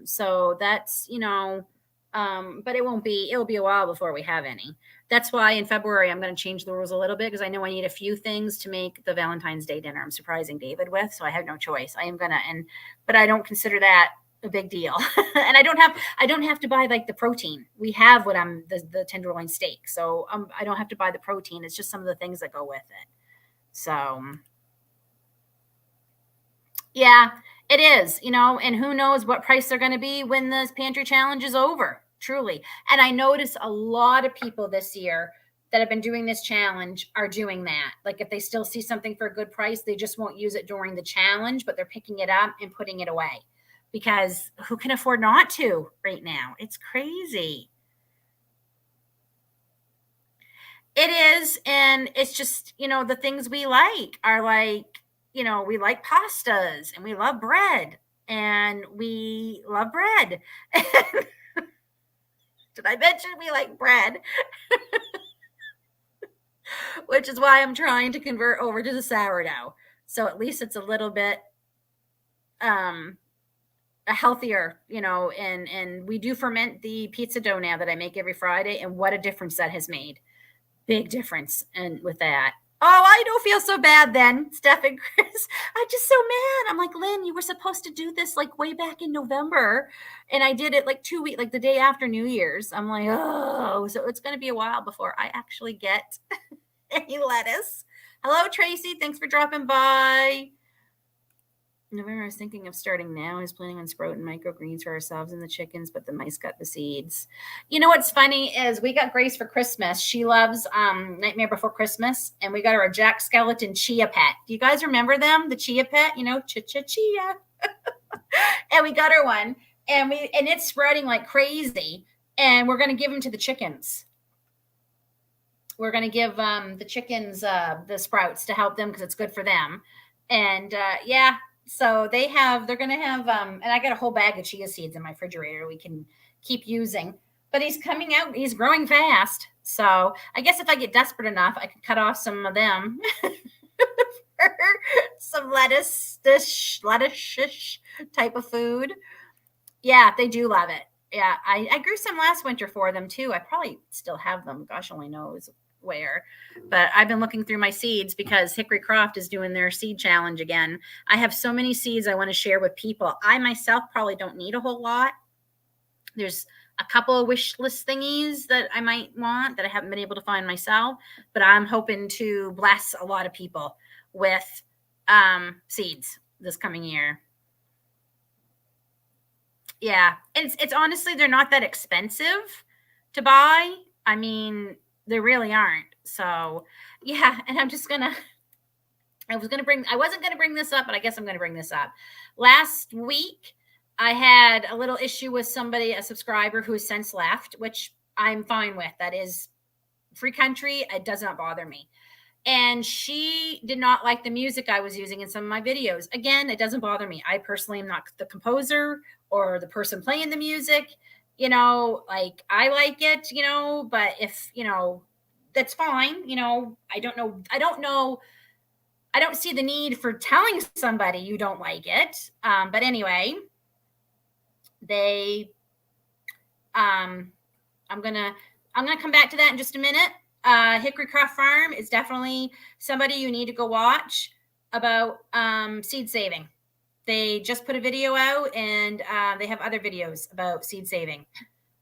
So that's, but it'll be a while before we have any. That's why in February, I'm going to change the rules a little bit, because I know I need a few things to make the Valentine's Day dinner I'm surprising David with. So I have no choice. But I don't consider that a big deal. And I don't have to buy like the protein. We have the tenderloin steak. So I don't have to buy the protein. It's just some of the things that go with it. So yeah, it is, and who knows what price they're going to be when this Pantry Challenge is over, truly. And I notice a lot of people this year that have been doing this challenge are doing that. Like if they still see something for a good price, they just won't use it during the challenge, but they're picking it up and putting it away, because who can afford not to right now? It's crazy. It is. And it's just, the things we like are like, we like pastas and we love bread and we love bread. Did I mention we like bread? Which is why I'm trying to convert over to the sourdough. So at least it's a little bit healthier, and we do ferment the pizza dough now that I make every Friday, and what a difference that has made. Big difference. And with that, I don't feel so bad then, Steph and Chris. I'm just so mad. I'm like, Lynn, you were supposed to do this like way back in November, and I did it like 2 weeks, like the day after New Year's. I'm like, oh, so it's going to be a while before I actually get any lettuce. Hello, Tracy. Thanks for dropping by. November, I was thinking of starting now. I was planning on sprouting microgreens for ourselves and the chickens, but the mice got the seeds. You know what's funny is we got Grace for Christmas. She loves Nightmare Before Christmas, and we got her a Jack Skeleton chia pet. Do you guys remember them? The chia pet, chia. And we got her one, and it's spreading like crazy. And we're going to give them to the chickens. We're going to give the chickens the sprouts to help them, because it's good for them. And yeah. So they're going to have, and I got a whole bag of chia seeds in my refrigerator we can keep using, but he's coming out, he's growing fast. So I guess if I get desperate enough, I could cut off some of them for some lettuce type of food. Yeah, they do love it. Yeah, I grew some last winter for them too. I probably still have them. Gosh only knows where, but I've been looking through my seeds because Hickory Croft is doing their seed challenge again. I have so many seeds I want to share with people. I myself probably don't need a whole lot. There's a couple of wish list thingies that I might want that I haven't been able to find myself, but I'm hoping to bless a lot of people with seeds this coming year. Yeah, it's honestly, they're not that expensive to buy. I mean, they really aren't. So yeah, and I wasn't going to bring this up, but I guess I'm going to bring this up. Last week, I had a little issue with a subscriber who has since left, which I'm fine with. That is free country. It does not bother me. And she did not like the music I was using in some of my videos. Again, it doesn't bother me. I personally am not the composer or the person playing the music. Like I like it, but if, that's fine. I don't know. I don't see the need for telling somebody you don't like it. But anyway, they, I'm gonna come back to that in just a minute. Hickory Craft Farm is definitely somebody you need to go watch about seed saving. They just put a video out, and they have other videos about seed saving,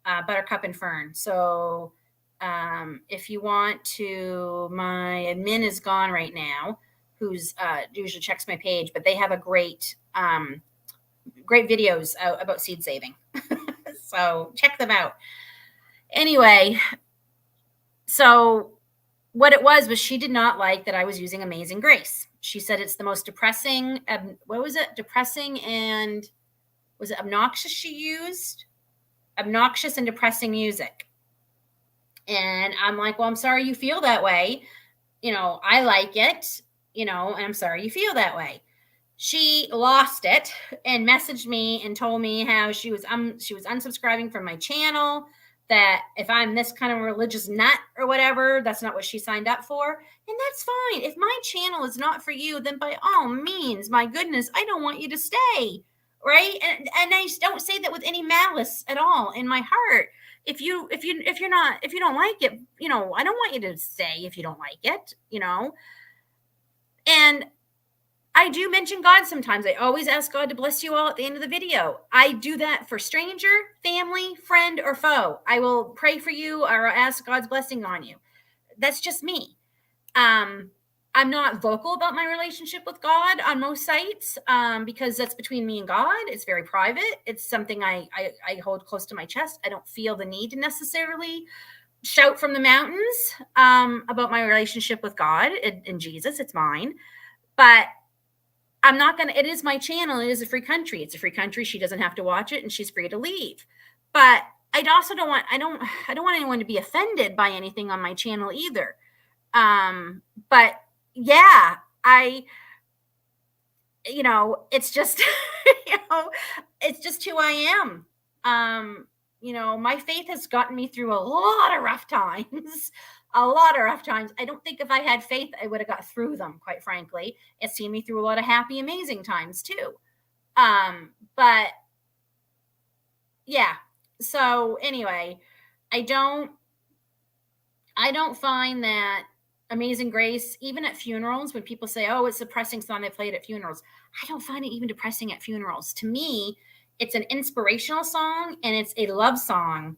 buttercup and fern. So if you want to, my admin is gone right now, who's usually checks my page, but they have a great videos about seed saving. So check them out. Anyway, so what it was she did not like that I was using Amazing Grace. She said it's the most depressing. What was it? Depressing and was it obnoxious? She used obnoxious and depressing music. And I'm like, well, I'm sorry you feel that way. I like it, and I'm sorry you feel that way. She lost it and messaged me and told me how she was unsubscribing from my channel, that if I'm this kind of religious nut or whatever, that's not what she signed up for. And that's fine. If my channel is not for you, then by all means, my goodness, I don't want you to stay. Right. And I don't say that with any malice at all in my heart. If you don't like it, I don't want you to stay if you don't like it, And I do mention God sometimes. I always ask God to bless you all at the end of the video. I do that for stranger, family, friend, or foe. I will pray for you or ask God's blessing on you. That's just me. I'm not vocal about my relationship with God on most sites because that's between me and God. It's very private. It's something I hold close to my chest. I don't feel the need to necessarily shout from the mountains about my relationship with God and Jesus. It's mine. But I'm not going to, it is my channel. It is a free country. It's a free country. She doesn't have to watch it and she's free to leave. But I also don't want anyone to be offended by anything on my channel either. But yeah, it's just, it's just who I am. My faith has gotten me through a lot of rough times. I don't think if I had faith, I would have got through them, quite frankly. It's seen me through a lot of happy, amazing times too. But yeah. So anyway, I don't find that Amazing Grace, even at funerals, when people say, oh, it's a depressing song they played at funerals, I don't find it even depressing at funerals. To me, it's an inspirational song and it's a love song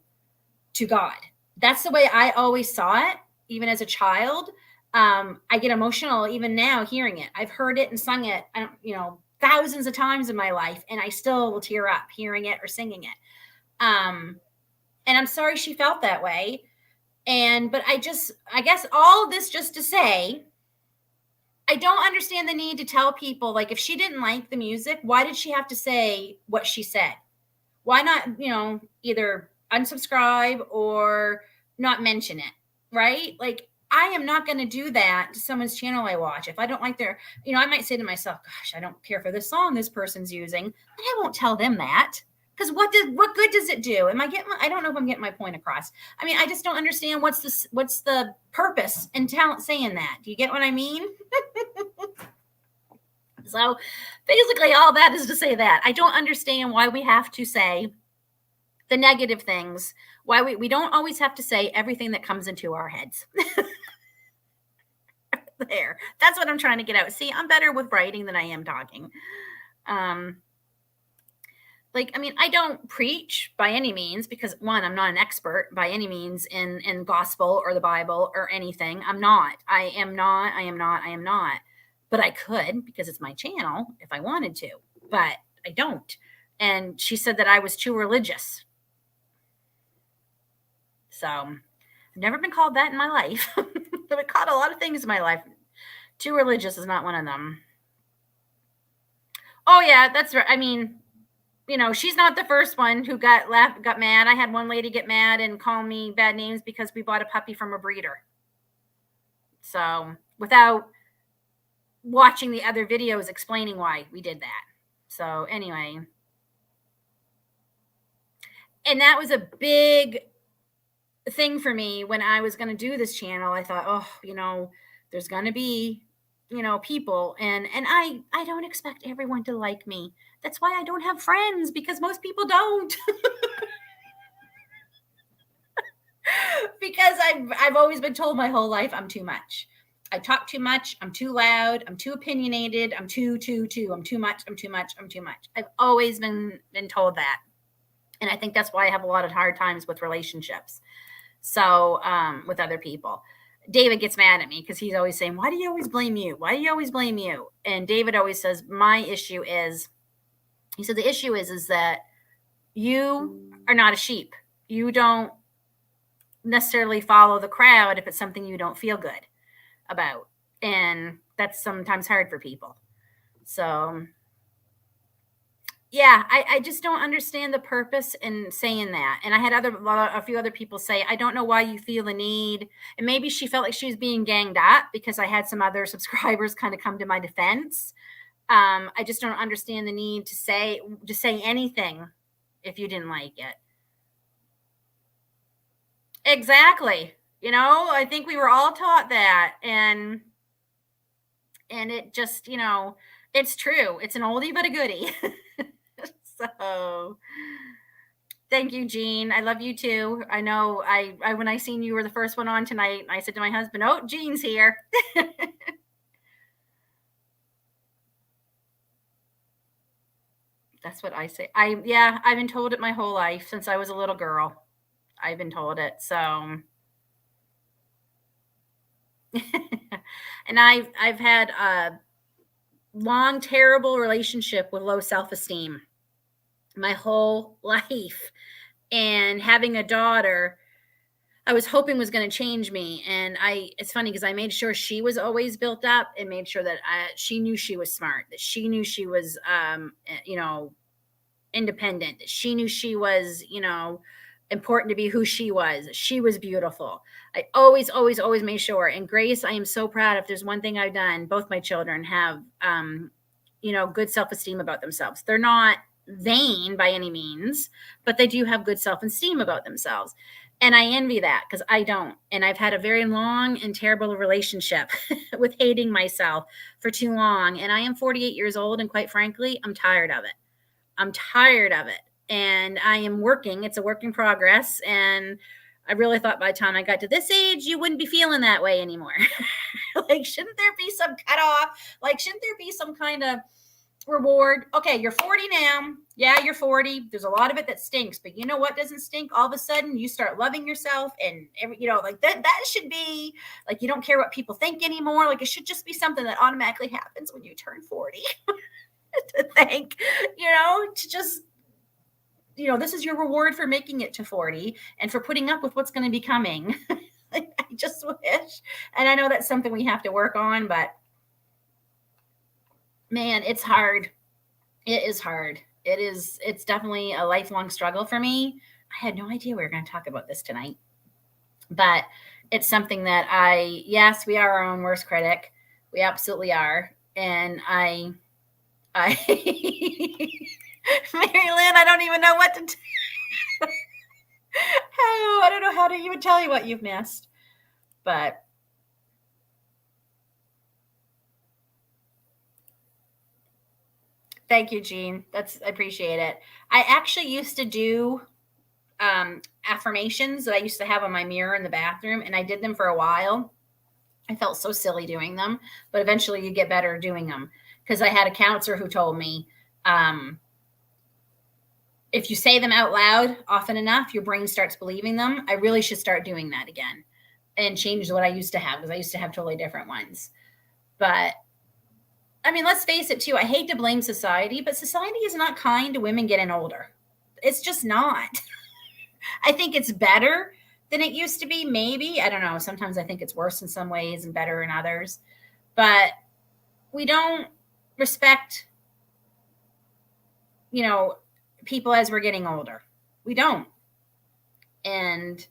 to God. That's the way I always saw it, even as a child. I get emotional even now hearing it. I've heard it and sung it, thousands of times in my life, and I still will tear up hearing it or singing it. And I'm sorry she felt that way. But I guess all this just to say, I don't understand the need to tell people, like, if she didn't like the music, why did she have to say what she said? Why not, either unsubscribe or not mention it, right? Like, I am not going to do that to someone's channel I watch. If I don't like their, I might say to myself, gosh, I don't care for the song this person's using, but I won't tell them that. Because what good does it do? I don't know if I'm getting my point across. I mean, I just don't understand what's the purpose in saying that. Do you get what I mean? So basically all that is to say that I don't understand why we have to say the negative things, why we don't always have to say everything that comes into our heads. There. That's what I'm trying to get out. See, I'm better with writing than I am talking. I don't preach by any means because, one, I'm not an expert by any means in gospel or the Bible or anything. I am not. But I could, because it's my channel, if I wanted to. But I don't. And she said that I was too religious. So I've never been called that in my life. I've been called a lot of things in my life. Too religious is not one of them. Oh, yeah, that's right. I mean, she's not the first one who got mad. I had one lady get mad and call me bad names because we bought a puppy from a breeder. So without watching the other videos explaining why we did that. So anyway, and that was a big thing for me when I was going to do this channel. I thought, oh, there's going to be, people, and I don't expect everyone to like me. That's why I don't have friends, because most people don't. Because I've always been told my whole life I'm too much. I talk too much. I'm too loud. I'm too opinionated. I'm too. I'm too much. I'm too much. I'm too much. I've always been told that. And I think that's why I have a lot of hard times with relationships. So with other people. David gets mad at me because he's always saying, why do you always blame you? Why do you always blame you? And David always says, my issue is, he said, the issue is that you are not a sheep. You don't necessarily follow the crowd if it's something you don't feel good about. And that's sometimes hard for people. So yeah, I just don't understand the purpose in saying that. And I had a few other people say, I don't know why you feel the need. And maybe she felt like she was being ganged up because I had some other subscribers kind of come to my defense. I just don't understand the need to say anything if you didn't like it. Exactly. I think we were all taught that. And it just, it's true. It's an oldie but a goodie. So thank you, Jean. I love you too. I know I when I seen you were the first one on tonight, I said to my husband, oh, Jean's here. That's what I say. I've been told it my whole life since I was a little girl. I've been told it. So and I've had a long, terrible relationship with low self-esteem my whole life. And having a daughter, I was hoping was going to change me. And it's funny because I made sure she was always built up and made sure that she knew she was smart, that she knew she was, independent, that she knew she was, important to be who she was. She was beautiful. I always, always, always made sure. And Grace, I am so proud. If there's one thing I've done, both my children have, good self-esteem about themselves. They're not vain by any means, but they do have good self-esteem about themselves. And I envy that because I don't. And I've had a very long and terrible relationship with hating myself for too long. And I am 48 years old. And quite frankly, I'm tired of it. I'm tired of it. And I am working. It's a work in progress. And I really thought by the time I got to this age, you wouldn't be feeling that way anymore. Like, shouldn't there be some cutoff? Like, shouldn't there be some kind of reward? Okay, you're 40 now. Yeah, you're 40. There's a lot of it that stinks, but you know what doesn't stink? All of a sudden you start loving yourself, and like that should be like, you don't care what people think anymore. Like, it should just be something that automatically happens when you turn 40. To think, to just, this is your reward for making it to 40 and for putting up with what's going to be coming. I just wish. And I know that's something we have to work on, but man, it's hard. It is hard. It's definitely a lifelong struggle for me. I had no idea we were going to talk about this tonight, but it's something that yes, we are our own worst critic. We absolutely are. And Mary Lynn, I don't even know what to I don't know how to even tell you what you've missed, but thank you, Jean. I appreciate it. I actually used to do affirmations that I used to have on my mirror in the bathroom, and I did them for a while. I felt so silly doing them, but eventually you get better doing them, because I had a counselor who told me, if you say them out loud often enough, your brain starts believing them. I really should start doing that again and change what I used to have, because I used to have totally different ones. But I mean, let's face it too. I hate to blame society, but society is not kind to women getting older. It's just not. I think it's better than it used to be. Maybe, I don't know. Sometimes I think it's worse in some ways and better in others, but we don't respect, people as we're getting older. We don't. And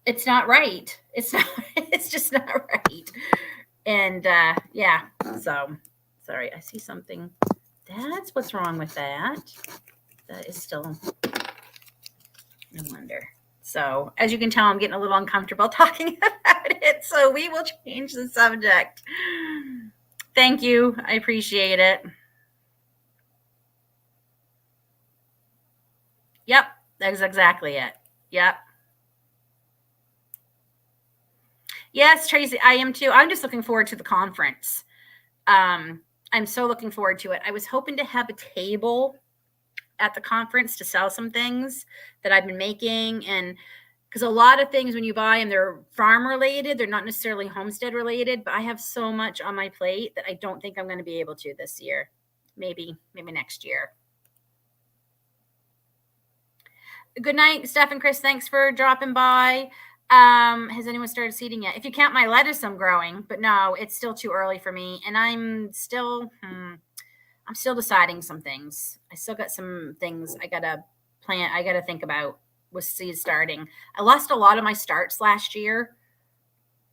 it's not right. It's not, it's just not right. And yeah, so sorry, I see something. That's what's wrong with that. That is still, no wonder. So as you can tell, I'm getting a little uncomfortable talking about it. So we will change the subject. Thank you. I appreciate it. Yep, that's exactly it. Yep. Yes, Tracy, I am too. I'm just looking forward to the conference. I'm so looking forward to it. I was hoping to have a table at the conference to sell some things that I've been making. And because a lot of things when you buy them, they're farm related, they're not necessarily homestead related, but I have so much on my plate that I don't think I'm going to be able to this year. Maybe next year. Good night, Steph and Chris. Thanks for dropping by. Has anyone started seeding yet? If you count my lettuce, I'm growing, but no, it's still too early for me. And I'm still deciding some things. I still got some things I gotta plant. I gotta think about with seed starting. I lost a lot of my starts last year.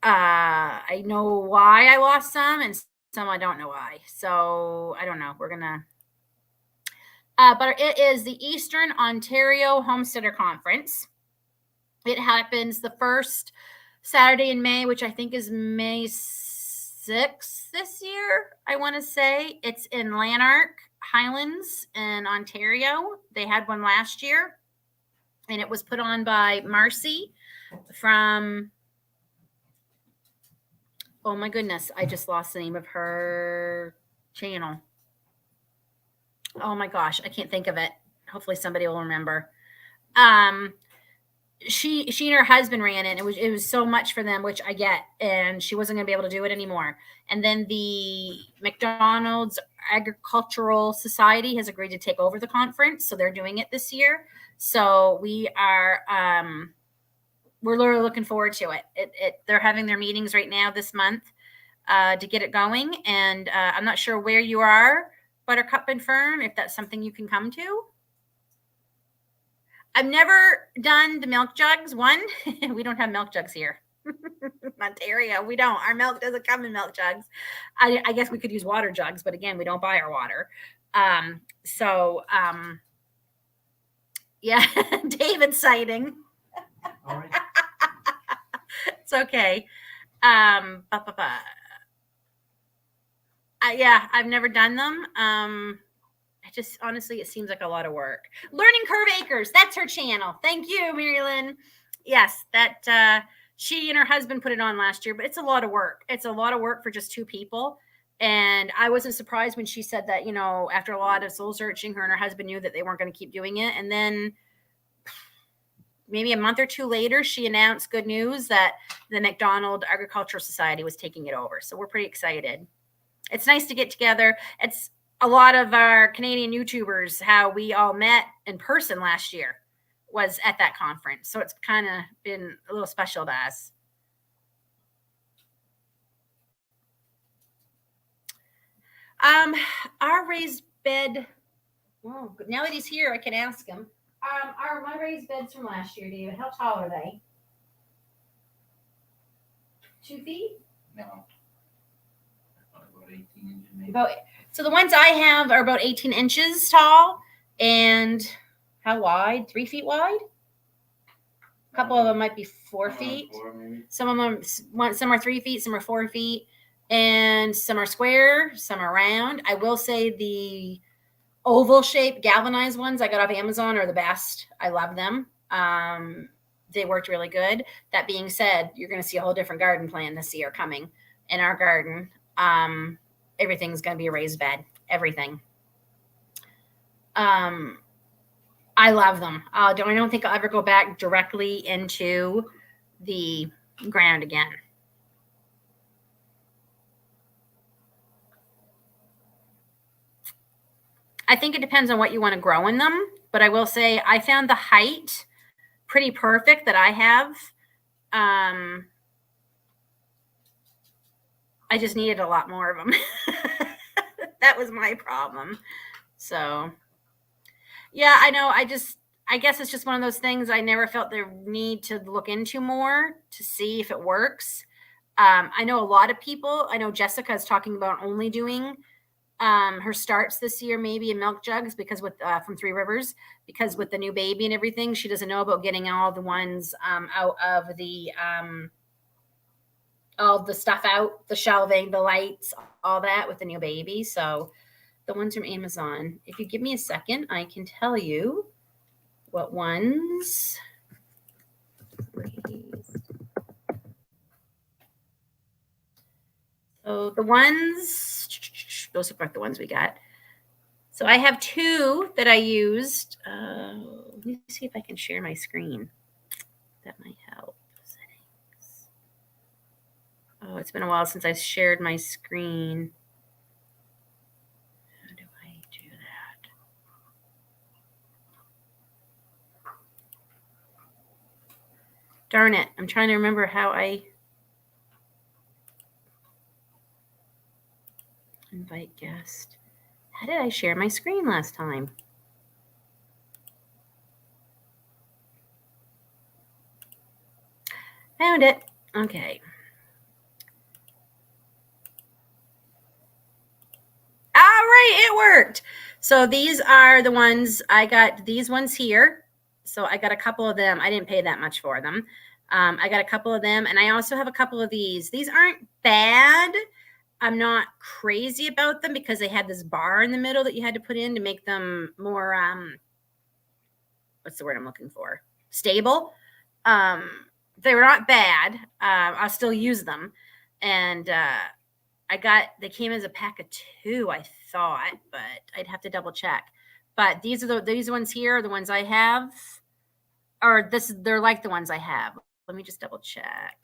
I know why I lost some, and some I don't know why. So I don't know. We're gonna. But it is the Eastern Ontario Homesteader Conference. It happens the first Saturday in May, which I think is May 6th this year, I want to say. It's in Lanark Highlands in Ontario. They had one last year, and it was put on by Marcy from, oh my goodness, I just lost the name of her channel. Oh my gosh, I can't think of it. Hopefully somebody will remember. She and her husband ran it. It was so much for them, which I get, and she wasn't going to be able to do it anymore. And then the McDonald's Agricultural Society has agreed to take over the conference, so they're doing it this year. So we are we're really looking forward to it. They're having their meetings right now this month to get it going, and I'm not sure where you are, Buttercup and Fern, if that's something you can come to. I've never done the milk jugs. One, we don't have milk jugs here. Ontario, we don't. Our milk doesn't come in milk jugs. I guess we could use water jugs, but again, we don't buy our water. Yeah, David sighting. All right. It's okay. Yeah, I've never done them. Just honestly, it seems like a lot of work. Learning Curve Acres, that's her channel. Thank you, Mary Lynn. Yes, that she and her husband put it on last year, but it's a lot of work. It's a lot of work for just two people. And I wasn't surprised when she said that, after a lot of soul searching, her and her husband knew that they weren't going to keep doing it. And then maybe a month or two later, she announced good news that the McDonald Agricultural Society was taking it over. So we're pretty excited. It's nice to get together. It's a lot of our Canadian YouTubers, how we all met in person last year was at that conference. So it's kind of been a little special to us. Our raised bed, well, now that he's here, I can ask him. My raised beds from last year, David, how tall are they? 2 feet? No. About 18 inches maybe. So the ones I have are about 18 inches tall, and how wide? 3 feet wide? A couple of them might be 4 feet. 4, maybe. Some of them, some are 3 feet, some are 4 feet, and some are square, some are round. I will say the oval shaped galvanized ones I got off Amazon are the best. I love them. They worked really good. That being said, you're going to see a whole different garden plan this year coming in our garden. Everything's going to be a raised bed. Everything. I love them. I don't think I'll ever go back directly into the ground again. I think it depends on what you want to grow in them, but I will say I found the height pretty perfect that I have. I just needed a lot more of them. That was my problem. So Yeah, I know. I guess it's just one of those things I never felt the need to look into more to see if it works. I know a lot of people. I know Jessica is talking about only doing her starts this year, maybe in milk jugs, because with from Three Rivers, because with the new baby and everything, she doesn't know about getting all the ones out of all the stuff out, the shelving, the lights, all that with the new baby. So the ones from Amazon. If you give me a second, I can tell you what ones. So the ones, those look like the ones we got. So I have two that I used. Let me see if I can share my screen. That might help. Settings. Oh, it's been a while since I shared my screen. How do I do that? Darn it. I'm trying to remember how I invite guest. How did I share my screen last time? Found it. Okay. All right, it worked. So these are the ones I got. These ones here. So I got a couple of them. I didn't pay that much for them. I got a couple of them, and I also have a couple of these. These aren't bad. I'm not crazy about them because they had this bar in the middle that you had to put in to make them more what's the word I'm looking for? Stable. They were not bad. I'll still use them. And they came as a pack of 2, I thought, but I'd have to double check. But these ones here are the ones I have. Or they're like the ones I have. Let me just double check.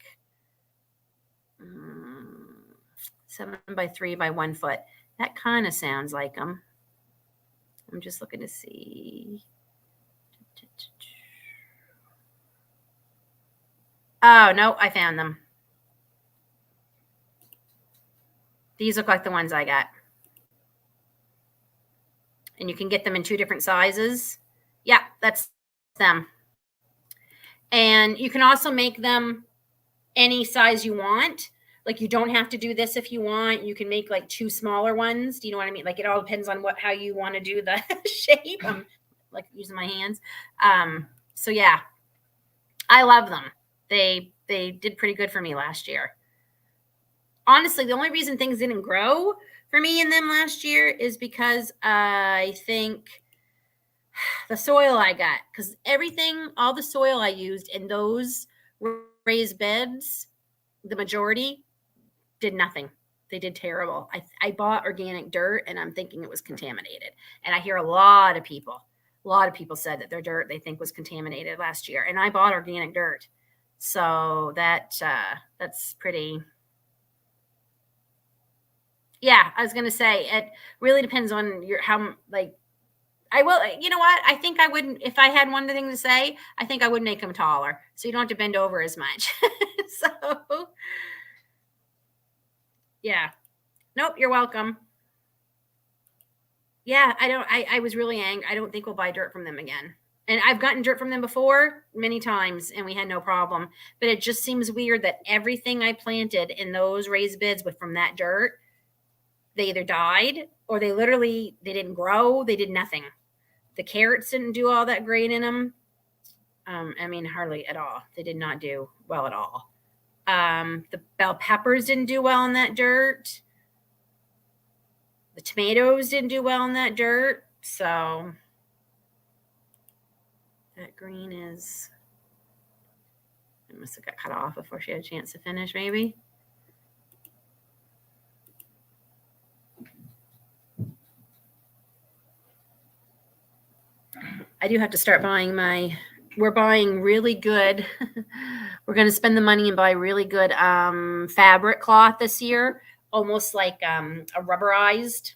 7 by 3 by 1 foot. That kind of sounds like them. I'm just looking to see. Oh, no, I found them. These look like the ones I got. And you can get them in 2 different sizes. Yeah, that's them. And you can also make them any size you want. Like, you don't have to do this if you want. You can make like 2 smaller ones. Do you know what I mean? Like, it all depends on how you want to do the shape. I'm like using my hands. So yeah, I love them. They did pretty good for me last year. Honestly, the only reason things didn't grow for me in them last year is because I think the soil I got, because all the soil I used in those raised beds, the majority did nothing. They did terrible. I bought organic dirt, and I'm thinking it was contaminated. And I hear a lot of people said that their dirt they think was contaminated last year. And I bought organic dirt. So that's pretty. Yeah, I was going to say, it really depends on I will, you know what? I think I wouldn't, if I had one thing to say, I think I would make them taller. So you don't have to bend over as much. So, yeah. Nope, you're welcome. Yeah, I was really angry. I don't think we'll buy dirt from them again. And I've gotten dirt from them before many times, and we had no problem. But it just seems weird that everything I planted in those raised beds from that dirt, they either died or they didn't grow. They did nothing. The carrots didn't do all that great in them. I mean, hardly at all. They did not do well at all. The bell peppers didn't do well in that dirt. The tomatoes didn't do well in that dirt. So that green is, it must have got cut off before she had a chance to finish, maybe. I do have to start buying we're buying really good. We're going to spend the money and buy really good fabric cloth this year, almost like a rubberized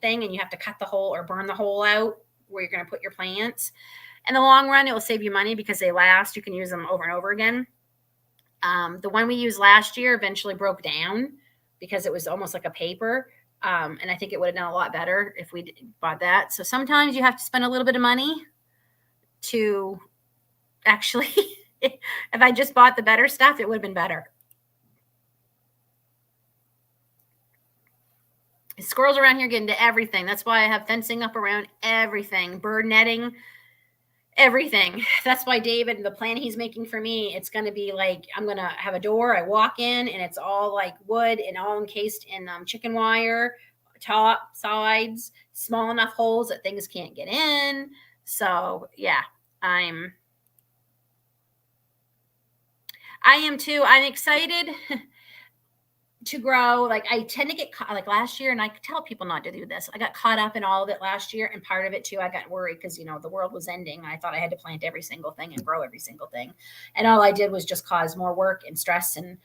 thing. And you have to cut the hole or burn the hole out where you're going to put your plants. In the long run, it will save you money because they last. You can use them over and over again. The one we used last year eventually broke down because it was almost like a paper. And I think it would have done a lot better if we bought that. So sometimes you have to spend a little bit of money to actually, if I just bought the better stuff, it would have been better. Squirrels around here get into everything. That's why I have fencing up around everything, bird netting, everything. That's why David, the plan he's making for me, it's going to be like, I'm going to have a door. I walk in and it's all like wood and all encased in chicken wire, top, sides, small enough holes that things can't get in. So yeah, I am too. I'm excited to grow. Like I tend to get caught, like last year, and I tell people not to do this. I got caught up in all of it last year, and part of it too, I got worried because the world was ending. And I thought I had to plant every single thing and grow every single thing, and all I did was just cause more work and stress and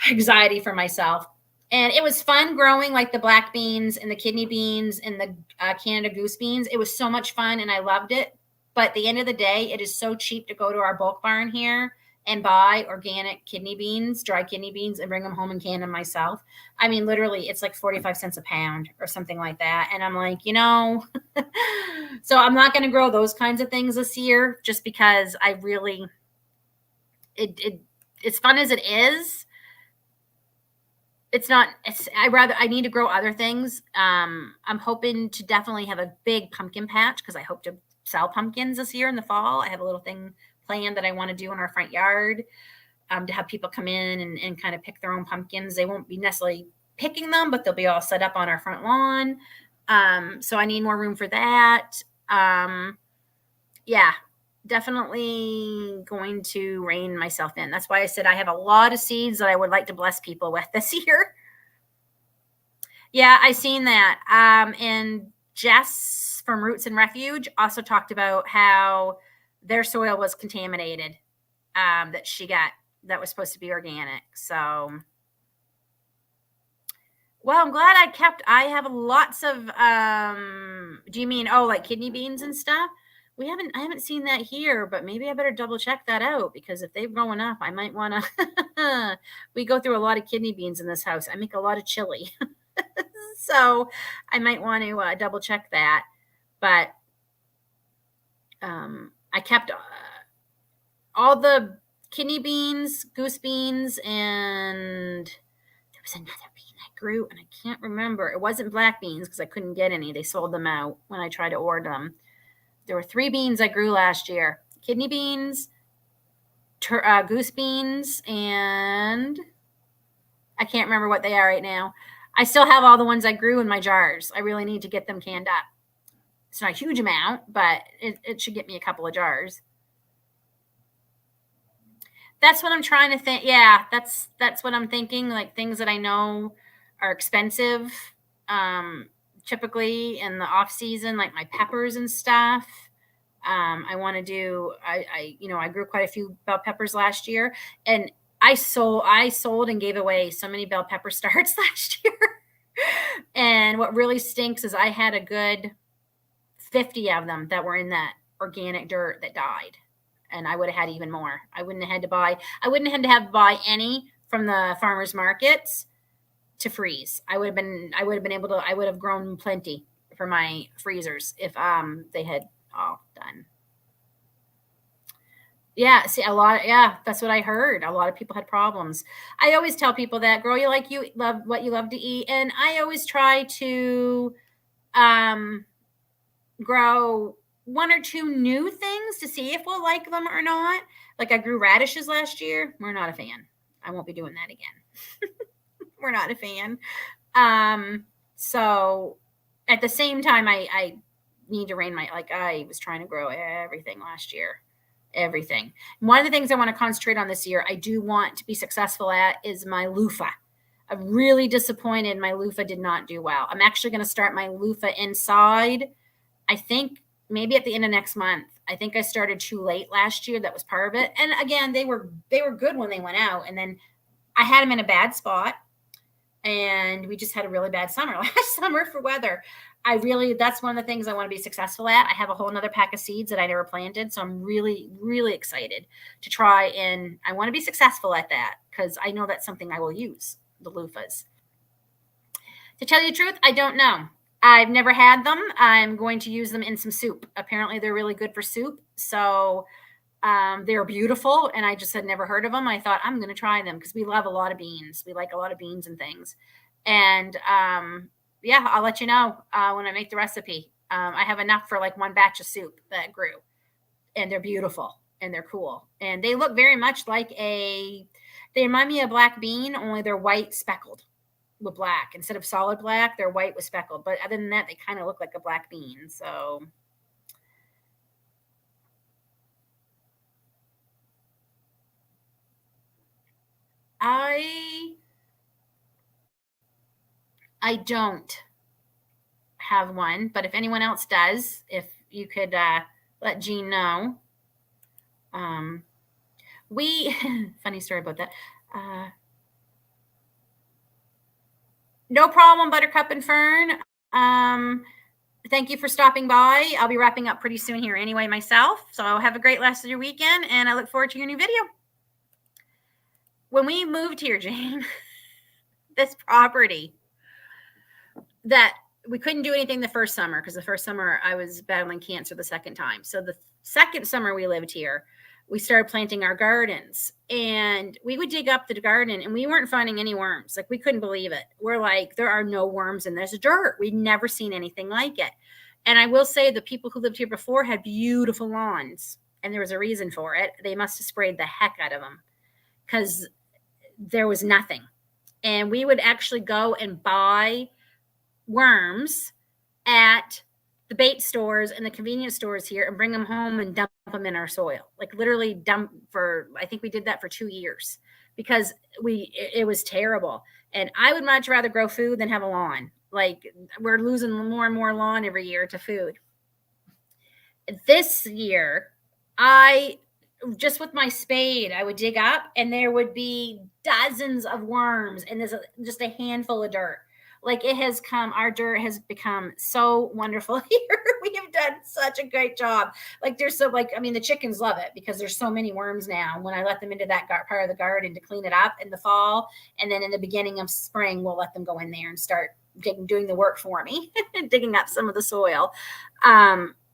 anxiety for myself. And it was fun growing like the black beans and the kidney beans and the Canada goose beans. It was so much fun, and I loved it. But at the end of the day, it is so cheap to go to our bulk barn here and buy organic kidney beans, dry kidney beans, and bring them home and can them myself. I mean, literally, it's like 45 cents a pound or something like that. And I'm like, so I'm not going to grow those kinds of things this year just because I really, it's fun as it is. I need to grow other things. I'm hoping to definitely have a big pumpkin patch because I hope to sell pumpkins this year in the fall. I have a little thing planned that I want to do in our front yard, to have people come in and kind of pick their own pumpkins. They won't be necessarily picking them, but they'll be all set up on our front lawn. So I need more room for that. Yeah, definitely going to rein myself in. That's why I said I have a lot of seeds that I would like to bless people with this year. Yeah, I seen that. And Jess from Roots and Refuge also talked about how their soil was contaminated, that she got, that was supposed to be organic. So, well, I'm glad I have lots of, do you mean, like kidney beans and stuff? I haven't seen that here, but maybe I better double check that out because if they've grown up, I might want to, we go through a lot of kidney beans in this house. I make a lot of chili. So I might want to double check that. But I kept all the kidney beans, goose beans, and there was another bean I grew, and I can't remember. It wasn't black beans because I couldn't get any. They sold them out when I tried to order them. There were 3 beans I grew last year: kidney beans, goose beans, and I can't remember what they are right now. I still have all the ones I grew in my jars. I really need to get them canned up. It's not a huge amount, but it should get me a couple of jars. That's what I'm trying to think. Yeah, that's what I'm thinking. Like things that I know are expensive, typically in the off season, like my peppers and stuff. I want to do. I grew quite a few bell peppers last year, and I sold and gave away so many bell pepper starts last year. And what really stinks is I had a good 50 of them that were in that organic dirt that died. And I would have had even more. I wouldn't have had to buy any from the farmers markets to freeze. I would have grown plenty for my freezers if they had all done. Yeah, see a lot. Yeah, that's what I heard. A lot of people had problems. I always tell people that grow you love what you love to eat, and I always try to grow 1 or 2 new things to see if we'll like them or not. Like I grew radishes last year. We're not a fan. I won't be doing that again. We're not a fan. So at the same time, I need to I was trying to grow everything last year. Everything. One of the things I want to concentrate on this year, I do want to be successful at, is my loofah. I'm really disappointed my loofah did not do well. I'm actually going to start my loofah inside, I think maybe at the end of next month. I think I started too late last year. That was part of it. And again, they were good when they went out. And then I had them in a bad spot. And we just had a really bad summer last summer for weather. That's one of the things I want to be successful at. I have a whole nother pack of seeds that I never planted. So I'm really, really excited to try. And I want to be successful at that because I know that's something I will use, the loofahs. To tell you the truth, I don't know. I've never had them. I'm going to use them in some soup. Apparently, they're really good for soup. So they're beautiful, and I just had never heard of them. I thought I'm going to try them because we love a lot of beans. We like a lot of beans and things. And yeah, I'll let you know when I make the recipe. I have enough for like one batch of soup that grew, and they're beautiful and they're cool. And they look very much like they remind me of black bean, only they're white speckled with black. Instead of solid black, they're white with speckled. But other than that, they kind of look like a black bean. So I don't have one, but if anyone else does, if you could let Jean know. We funny story about that. No problem, Buttercup and Fern. Thank you for stopping by. I'll be wrapping up pretty soon here anyway myself. So have a great rest of your weekend, and I look forward to your new video. When we moved here, Jane, this property, that we couldn't do anything the first summer because the first summer I was battling cancer the second time. So the second summer we lived here, we started planting our gardens, and we would dig up the garden and we weren't finding any worms. Like, we couldn't believe it. We're like, there are no worms and there's dirt. We'd never seen anything like it. And I will say the people who lived here before had beautiful lawns, and there was a reason for it. They must have sprayed the heck out of them because there was nothing. And we would actually go and buy worms at the bait stores and the convenience stores here and bring them home and dump them in our soil. Like, literally dump I think we did that for 2 years because it was terrible. And I would much rather grow food than have a lawn. Like, we're losing more and more lawn every year to food. This year, just with my spade, I would dig up and there would be dozens of worms and there's just a handful of dirt. Like, our dirt has become so wonderful here. We have done such a great job. Like, the chickens love it because there's so many worms now. When I let them into that part of the garden to clean it up in the fall, and then in the beginning of spring, we'll let them go in there and start doing the work for me, digging up some of the soil.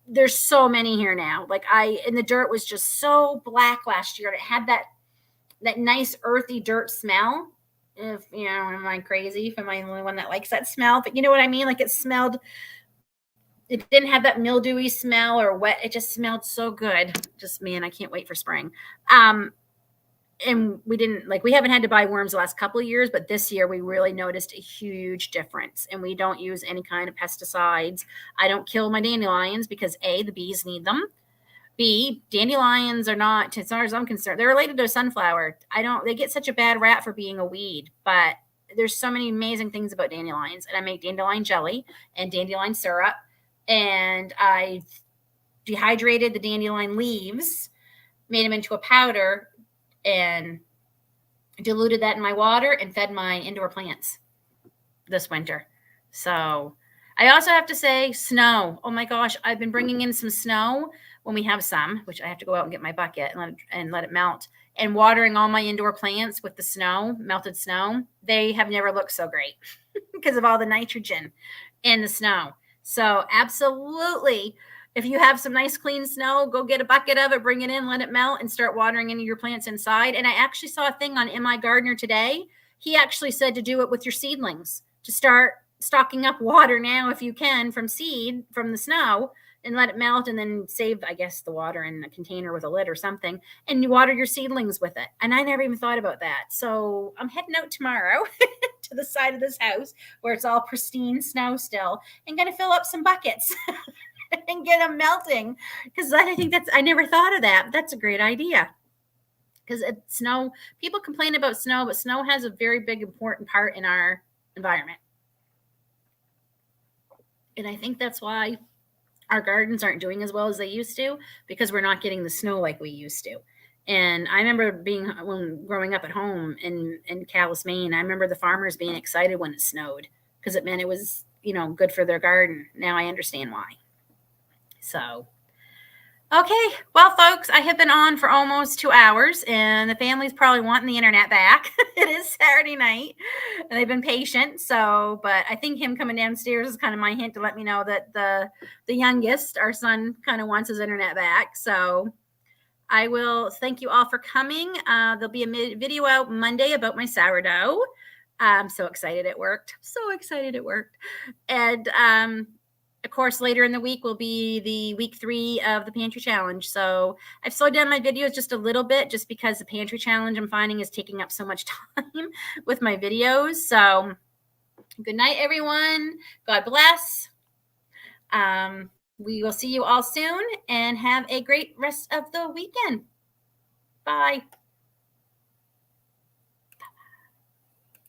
There's so many here now. And the dirt was just so black last year. And it had that nice earthy dirt smell. If am I crazy? If am I the only one that likes that smell? But you know what I mean? Like, it didn't have that mildewy smell or wet. It just smelled so good. Just, man, I can't wait for spring. And we haven't had to buy worms the last couple of years, but this year we really noticed a huge difference. And we don't use any kind of pesticides. I don't kill my dandelions because A, the bees need them. B, dandelions are not, as far as I'm concerned, they're related to sunflower. They get such a bad rap for being a weed, but there's so many amazing things about dandelions. And I make dandelion jelly and dandelion syrup. And I dehydrated the dandelion leaves, made them into a powder, and diluted that in my water and fed my indoor plants this winter. So I also have to say, snow. Oh my gosh, I've been bringing in some snow when we have some, which I have to go out and get my bucket and let it melt, and watering all my indoor plants with the snow, melted snow. They have never looked so great because of all the nitrogen in the snow. So absolutely, if you have some nice clean snow, go get a bucket of it, bring it in, let it melt, and start watering any of your plants inside. And I actually saw a thing on MI Gardener today. He actually said to do it with your seedlings, to start stocking up water now if you can from the snow, and let it melt, and then save, I guess, the water in a container with a lid or something, and you water your seedlings with it. And I never even thought about that. So I'm heading out tomorrow to the side of this house where it's all pristine snow still, and going to fill up some buckets and get them melting, because I think I never thought of that. That's a great idea. Because snow, people complain about snow, but snow has a very big, important part in our environment. And I think that's why our gardens aren't doing as well as they used to, because we're not getting the snow like we used to. And I remember growing up at home in Calais, Maine, I remember the farmers being excited when it snowed because it meant it was, good for their garden. Now I understand why. So Okay, well, folks, I have been on for almost 2 hours, and the family's probably wanting the internet back. It is Saturday night, and they've been patient. So, but I think him coming downstairs is kind of my hint to let me know that the youngest, our son, kind of wants his internet back. So, I will thank you all for coming. There'll be a video out Monday about my sourdough. I'm so excited it worked. So excited it worked. And of course, later in the week will be the week 3 of the Pantry Challenge. So I've slowed down my videos just a little bit just because the Pantry Challenge I'm finding is taking up so much time with my videos. So good night, everyone. God bless. We will see you all soon and have a great rest of the weekend. Bye.